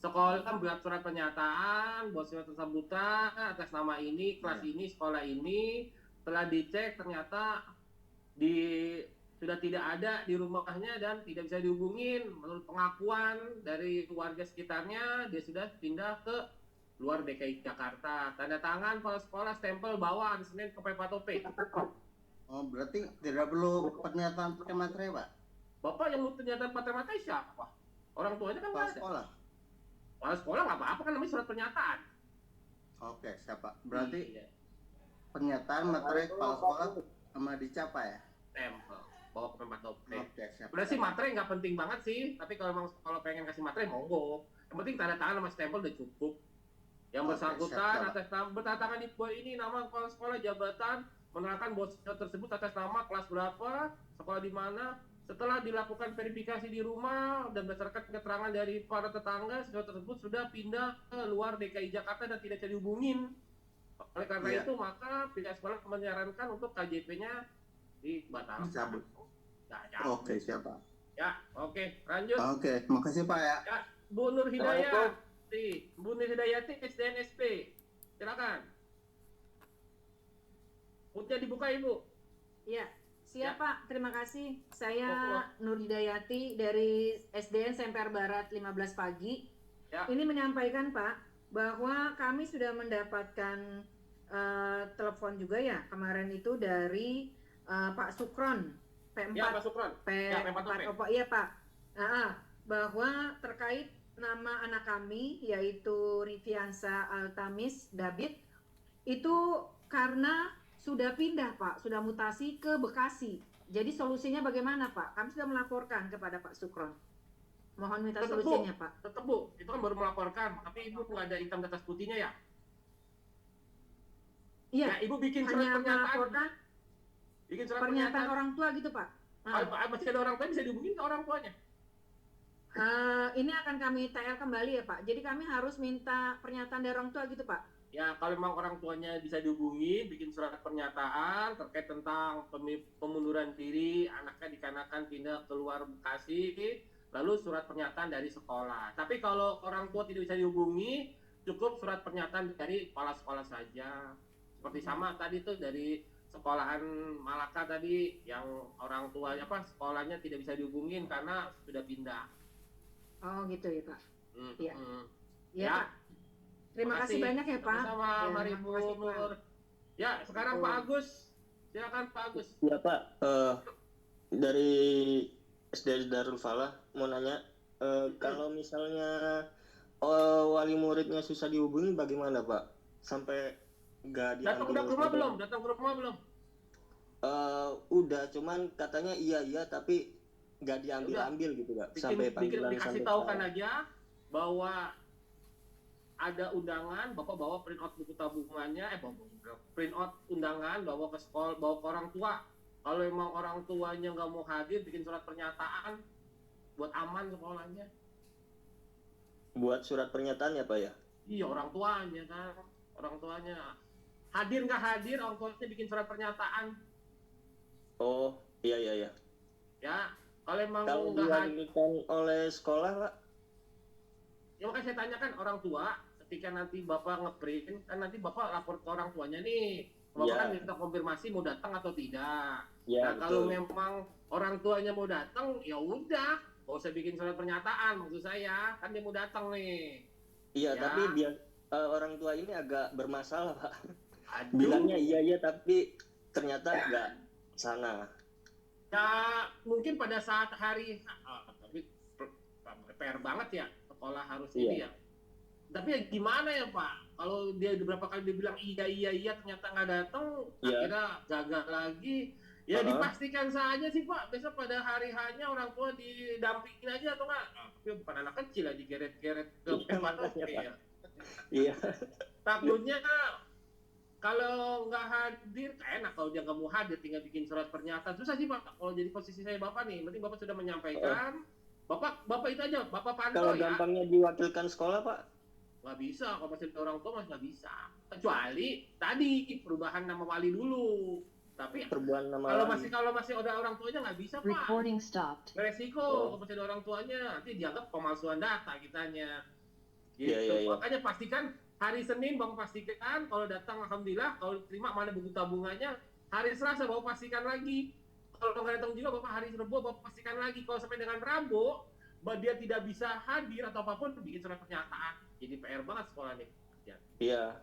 Sekolah kan buat surat pernyataan, buat surat sambutan atas nama ini, kelas ini, sekolah ini. Setelah dicek ternyata sudah tidak ada di rumahnya dan tidak bisa dihubungin. Menurut pengakuan dari warga sekitarnya, dia sudah pindah ke luar DKI Jakarta. Tanda tangan kepala sekolah, stempel bawa hari Senin ke P4OP. Oh, berarti tidak perlu pernyataan pakai materai Pak? Bapak yang mau pernyataan pakai materai siapa? Orang tuanya kan kepala sekolah. Kepala sekolah nggak apa-apa kan namanya surat pernyataan. Oke, siapa? Berarti pernyataan materai kepala sekolah sama dicapa ya? Stempel, bawa ke P4OP. Oke, siap. Udah sih materai nggak penting banget sih, tapi kalau pengen kasih materai monggo. Yang penting tanda tangan sama stempel udah cukup. Yang bersangkutan atas nama bertantangan di bawah ini nama kepala sekolah, jabatan, menerangkan bahwa surat tersebut atas nama kelas berapa, sekolah di mana. Setelah dilakukan verifikasi di rumah dan berdasarkan keterangan dari para tetangga, siswa tersebut sudah pindah ke luar DKI Jakarta dan tidak bisa dihubungin. Oleh karena itu, maka pihak sekolah menyarankan untuk KJP-nya dibatalkan. Oke, siap Pak. Ya, oke, lanjut. Oke, makasih Pak ya. Ya, Bu Nur Hidayati, Bu Nur Hidayati SDNSP, silakan. Mutnya dibuka Ibu. Ya, siap Pak, terima kasih. Saya Nur Hidayati dari SDN Semper Barat 15 pagi. Ya. Ini menyampaikan Pak, bahwa kami sudah mendapatkan telepon juga ya kemarin itu dari Pak Sukron P4. Ya, Pak Sukron. P4OP. Iya Pak. Bahwa terkait nama anak kami yaitu Riviansa Altamis David itu karena sudah pindah Pak, sudah mutasi ke Bekasi. Jadi solusinya bagaimana Pak? Kami sudah melaporkan kepada Pak Sukron. Mohon minta solusinya Pak. Tetap Bu, itu kan baru melaporkan, tapi Ibu nggak ada hitam di atas putihnya ya? Iya. Ya, Ibu bikin surat Hanya pernyataan. melaporkan Bikin surat pernyataan orang tua gitu, Pak. Masih ada orang tua bisa dihubungin ke orang tuanya. Ini akan kami TL kembali ya Pak. Jadi kami harus minta pernyataan dari orang tua gitu Pak. Ya, kalau memang orang tuanya bisa dihubungi, bikin surat pernyataan terkait tentang pemunduran diri, anaknya dikarenakan pindah keluar Bekasi, lalu surat pernyataan dari sekolah. Tapi kalau orang tua tidak bisa dihubungi, cukup surat pernyataan dari kepala sekolah saja. Seperti sama tadi tuh dari sekolahan Malaka tadi, yang orang tuanya sekolahnya tidak bisa dihubungin karena sudah pindah. Oh gitu ya Pak. Iya. Ya. Pak. Terima kasih banyak ya Pak. Sama, mari Bu Nur. Ya, sekarang Pak Agus. Silakan Pak Agus. Ya Pak, dari SD Darul Falah mau nanya, kalau misalnya wali muridnya susah dihubungi bagaimana Pak? Sampai nggak diambil. Datang ke rumah belum? Datang ke rumah belum? Udah, cuman katanya iya tapi nggak diambil gitu Pak. Sampai panggilan dikasih sampai tahu kan aja bahwa ada undangan, Bapak bawa print out buku tabungannya, print out undangan, bawa ke sekolah, bawa ke orang tua. Kalau emang orang tuanya nggak mau hadir, bikin surat pernyataan buat aman sekolahnya. Buat surat pernyataan ya Pak ya? Iya, orang tuanya kan, orang tuanya hadir nggak hadir, orang tuanya bikin surat pernyataan. Oh iya. Ya, kalau emang kalau nggak hadir oleh sekolah Pak? Ya makanya saya tanyakan orang tua, ketika nanti Bapak ngeprint, kan nanti Bapak lapor ke orang tuanya nih. Bapak kan minta konfirmasi mau datang atau tidak. Ya, nah, kalau memang orang tuanya mau datang, ya udah, nggak usah bikin surat pernyataan. Maksud saya, kan dia mau datang nih. Iya, Ya. tapi orang tua ini agak bermasalah Pak. Aduh. Bilangnya iya tapi ternyata nggak sana. Ya, mungkin pada saat hari, tapi PR banget ya. Sekolah harus ini ya. Tapi ya gimana ya Pak? Kalau dia beberapa kali dibilang iya ternyata nggak datang, akhirnya gagal lagi. Ya dipastikan saja sih Pak. Besok pada hari hanya orang tua didampingin aja atau nggak? Tapi bukan anak kecil lah digeret-geret ke PMATOP ya. Iya. Takutnya kalau nggak hadir, enak kalau dia nggak mau hadir, tinggal bikin surat pernyataan. Susah sih Pak. Kalau jadi posisi saya Bapak nih, penting Bapak sudah menyampaikan. Bapak itu aja, Bapak pantau kalau ya. Kalau gampangnya diwakilkan sekolah Pak? Nggak bisa, kalau masih orang tua masih nggak bisa. Kecuali tadi perubahan nama wali dulu. Tapi perubahan nama kalau masih ada orang tuanya nggak bisa Pak. Recording stopped. Beresiko kalau masih ada orang tuanya, nanti dianggap pemalsuan data kitanya. Gitu. Iya. Makanya pastikan hari Senin Bapak pastikan, kalau datang alhamdulillah, kalau terima mana buku tabungannya, hari Selasa Bapak pastikan lagi. Kalau nggak datang juga Bapak hari Rabu Bapak pastikan lagi. Kalau sampai dengan Rabu dia tidak bisa hadir atau apapun, bikin surat pernyataan. Jadi PR banget sekolah nih. Iya.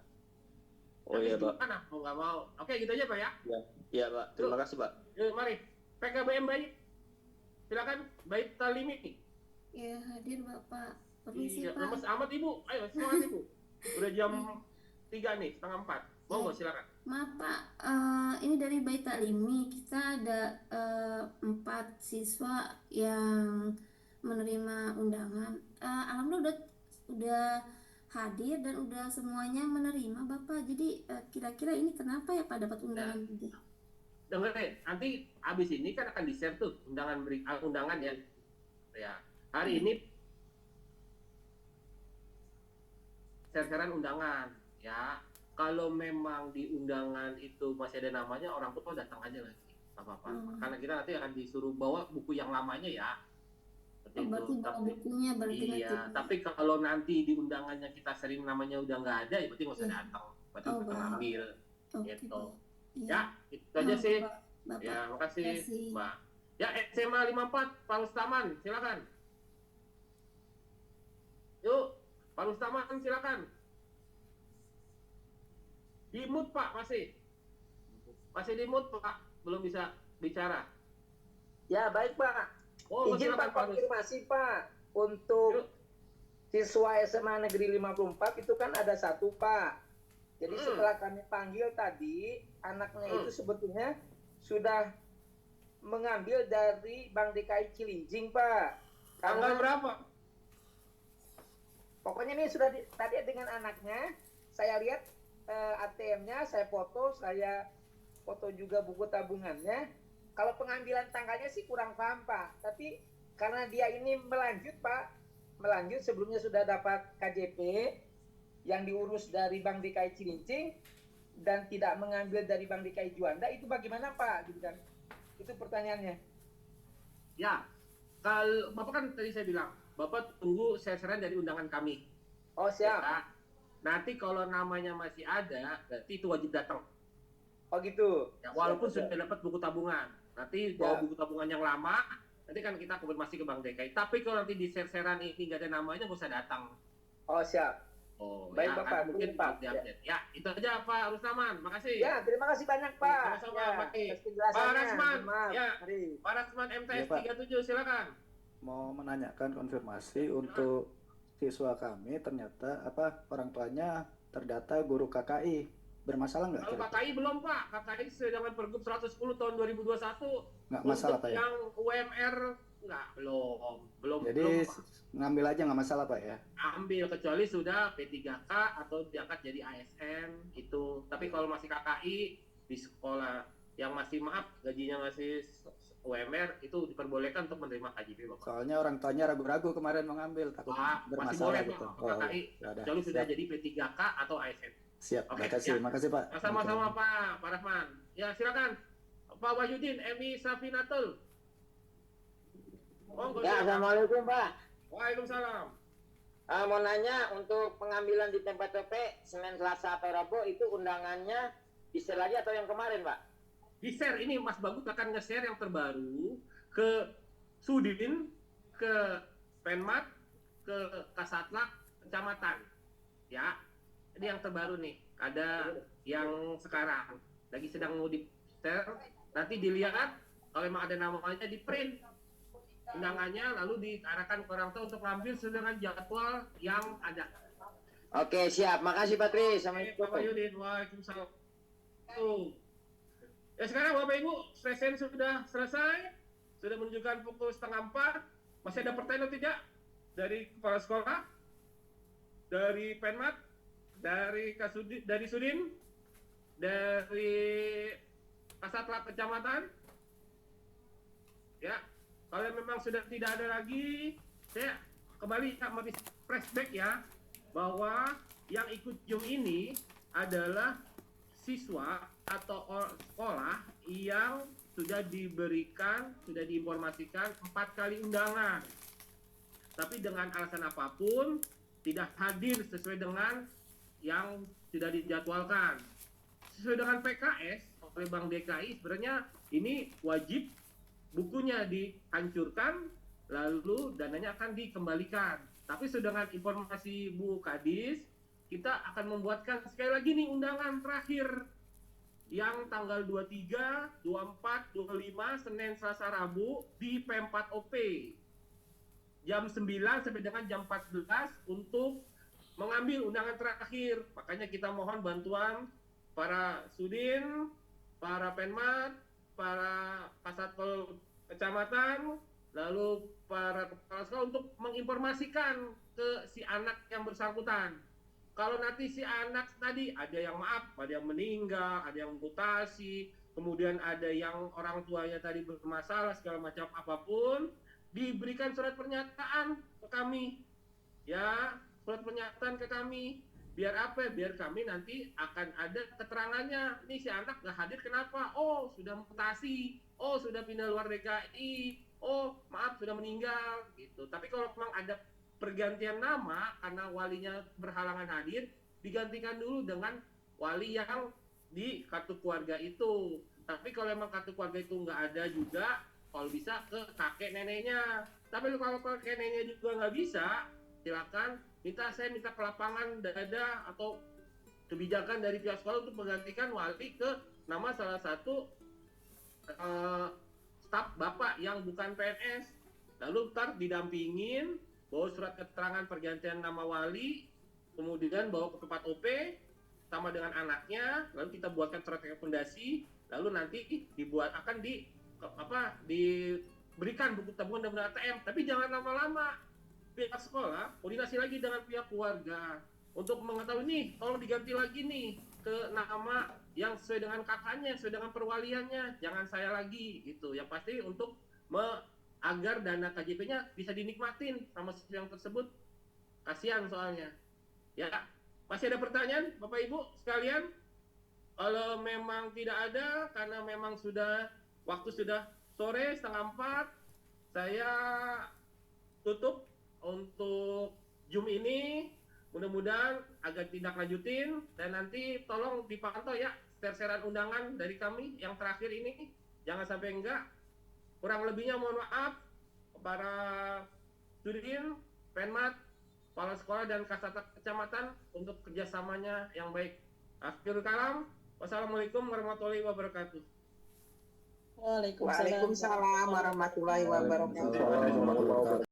Oh iya Pak. Mana mau nggak mau. Oke gitu aja Pak ya. Iya Pak. Terima kasih Pak. Yuk mari. PKBM Baik. Silakan Baik Talimi. Ya hadir Bapak. Permisi Iya, Pak. lemes amat Ibu. Ayo semangat Ibu. Udah jam 3 nih, setengah 4. Monggo silakan. Maaf Pak, ini dari Bayi Taklimi kita ada 4 siswa yang menerima undangan. Alhamdulillah udah hadir dan udah semuanya menerima Bapak. Jadi kira-kira ini kenapa ya Pak dapat undangan gitu? Dengerin, nanti abis ini kan akan di-share tuh undangan ya. Ya, hari ini share-sharean undangan ya. Kalau memang di undangan itu masih ada namanya, orang tua datang aja lagi, apa-apa. Karena kita nanti akan disuruh bawa buku yang lamanya ya. Berarti bawa bukunya berarti iya, tapi kalau nanti di undangannya kita sering namanya udah nggak ada, ya berarti nggak usah datang. Berarti kita ambil, gitu. Ya, itu aja sih. Ya, makasih Mbak. Ya, SMA 54, Pak Lustaman, silakan. Yuk, Pak Lustaman silakan. Di mute Pak, masih di mute Pak, belum bisa bicara. Ya baik Pak. Oh, izin Pak konfirmasi Pak untuk siswa SMA Negeri 54 itu kan ada 1 Pak. Jadi setelah kami panggil tadi anaknya itu sebetulnya sudah mengambil dari Bank DKI Cilincing Pak. Tanggal berapa? Pokoknya ini sudah tadi dengan anaknya saya lihat ATM-nya, saya foto juga buku tabungannya. Kalau pengambilan tanggalnya sih kurang paham Pak, tapi karena dia ini melanjut Pak, sebelumnya sudah dapat KJP yang diurus dari Bank DKI Cilincing dan tidak mengambil dari Bank DKI Juanda, itu bagaimana Pak? Gitu kan? Itu pertanyaannya. Ya, kalau Bapak kan tadi saya bilang, Bapak tunggu share-sharean dari undangan kami. Oh siap. Ya, nanti kalau namanya masih ada, berarti itu wajib datang. Oh gitu. Ya, walaupun siap. sudah dapat buku tabungan, nanti bawa buku tabungan yang lama, nanti kan kita konfirmasi ke Bank DKI. Tapi kalau nanti di share-sharean ini nggak ada namanya, nggak usah datang. Oh siap. Oh, Baik ya, Bapak, kan mungkin Pak. diupdate. Ya, itu aja Pak Rusman. Makasih. Ya, terima kasih banyak Pak. Sama-sama, Ya, Pak. atas Pak penjelasannya. Rasman, Maaf. ya. Mari. Pak Rasman MTS Iya, Pak. 37, silakan. Mau menanyakan konfirmasi untuk siswa kami, ternyata orang tuanya terdata guru KKI, bermasalah nggak? Kalau kira-kira? KKI belum Pak, KKI sesuai dengan Pergub 110 tahun 2021. Nggak masalah Untuk Pak ya? yang UMR nggak, belum. Jadi Pak. ngambil aja nggak masalah Pak ya? Ambil kecuali sudah P3K atau diangkat jadi ASN itu. Tapi kalau masih KKI di sekolah yang masih gajinya masih UMR itu diperbolehkan untuk menerima KJP Bapak. Soalnya orang tuanya ragu-ragu kemarin mau ngambil, takut Masih bermasalah boleh gitu. Pak, KKI. Ya udah, Kecuali sudah siap. jadi P3K atau ASN. Siap, Oke, makasih, ya. makasih Pak. Sama-sama Pak Rahman. Ya silakan Pak Wahyudin, Emi Safinatul. Ya, Assalamualaikum Pak. Waalaikumsalam. Mau nanya untuk pengambilan di tempat PP Senin, Selasa, atau Rabu itu undangannya di-share lagi atau yang kemarin Pak? Di-share, ini Mas Bagus akan nge-share yang terbaru ke Sudin, ke Penmat, ke Kasatlak, kecamatan. Ya, ini yang terbaru nih. Ada yang sekarang lagi sedang mau di-share. Nanti dilihat kalau memang ada namanya di print undangannya, lalu diarahkan ke orang tua untuk ngambil sesuai dengan jadwal yang ada. Oke, siap. Makasih Pak Tri. Assalamualaikum. Bapak Yudin, waalaikumsalam. Tuh. Ya sekarang Bapak Ibu, session sudah selesai. Sudah menunjukkan pukul 3:30. Masih ada pertanyaan tidak? Dari kepala sekolah, dari Penmat, dari Sudin, dari Kasatlak Kecamatan. Ya, kalau memang sudah tidak ada lagi, saya kembali flashback ya, bahwa yang ikut Zoom ini adalah siswa atau sekolah yang sudah diinformasikan 4 kali undangan. Tapi dengan alasan apapun, tidak hadir sesuai dengan yang sudah dijadwalkan. Sesuai dengan PKS oleh Bank DKI, sebenarnya ini wajib bukunya dihancurkan, lalu dananya akan dikembalikan. Tapi sedangkan informasi Bu Kadis, kita akan membuatkan sekali lagi nih undangan terakhir yang tanggal 23, 24, 25, Senin, Selasa, Rabu di P4OP. Jam 9 sampai dengan jam 14 untuk mengambil undangan terakhir. Makanya kita mohon bantuan para Sudin, para Penmat, para Kasatpol Kecamatan, lalu para kepala sekolah untuk menginformasikan ke si anak yang bersangkutan. Kalau nanti si anak tadi ada yang ada yang meninggal, ada yang mutasi, kemudian ada yang orang tuanya tadi bermasalah segala macam apapun, diberikan surat pernyataan ke kami. Ya, surat pernyataan ke kami. Biar apa? Biar kami nanti akan ada keterangannya. Nih si anak nggak hadir kenapa? Oh, sudah mutasi. Oh, sudah pindah luar DKI. Oh, maaf sudah meninggal gitu. Tapi kalau memang ada pergantian nama karena walinya berhalangan hadir, digantikan dulu dengan wali yang di kartu keluarga itu. Tapi kalau memang kartu keluarga itu nggak ada juga, kalau bisa ke kakek neneknya. Tapi kalau kakek neneknya juga nggak bisa, silakan saya minta ke lapangan dada atau kebijakan dari pihak sekolah untuk menggantikan wali ke nama salah satu staf bapak yang bukan PNS. Lalu ntar didampingin, bawa surat keterangan pergantian nama wali, kemudian bawa ke tempat OP sama dengan anaknya, lalu kita buatkan surat rekomendasi, lalu nanti diberikan buku tabungan dan ATM. Tapi jangan lama-lama. Pihak sekolah koordinasi lagi dengan pihak keluarga untuk mengetahui nih, tolong diganti lagi nih ke nama yang sesuai dengan kakaknya, sesuai dengan perwaliannya, jangan saya lagi gitu. Yang pasti untuk agar dana KJP-nya bisa dinikmatin sama siswa yang tersebut. Kasihan soalnya. Ya, masih ada pertanyaan Bapak Ibu sekalian? Kalau memang tidak ada, karena memang waktu sudah sore 3:30, saya tutup untuk Zoom ini. Mudah-mudahan agak tidak lanjutin, dan nanti tolong dipantau ya share-sharean undangan dari kami yang terakhir ini. Jangan sampai enggak. Kurang lebihnya mohon maaf para Sudin, Penmat, Kepala Sekolah dan Kasat Kecamatan untuk kerjasamanya yang baik. Akhirul kalam. Wassalamualaikum warahmatullahi wabarakatuh. Waalaikumsalam warahmatullahi wabarakatuh.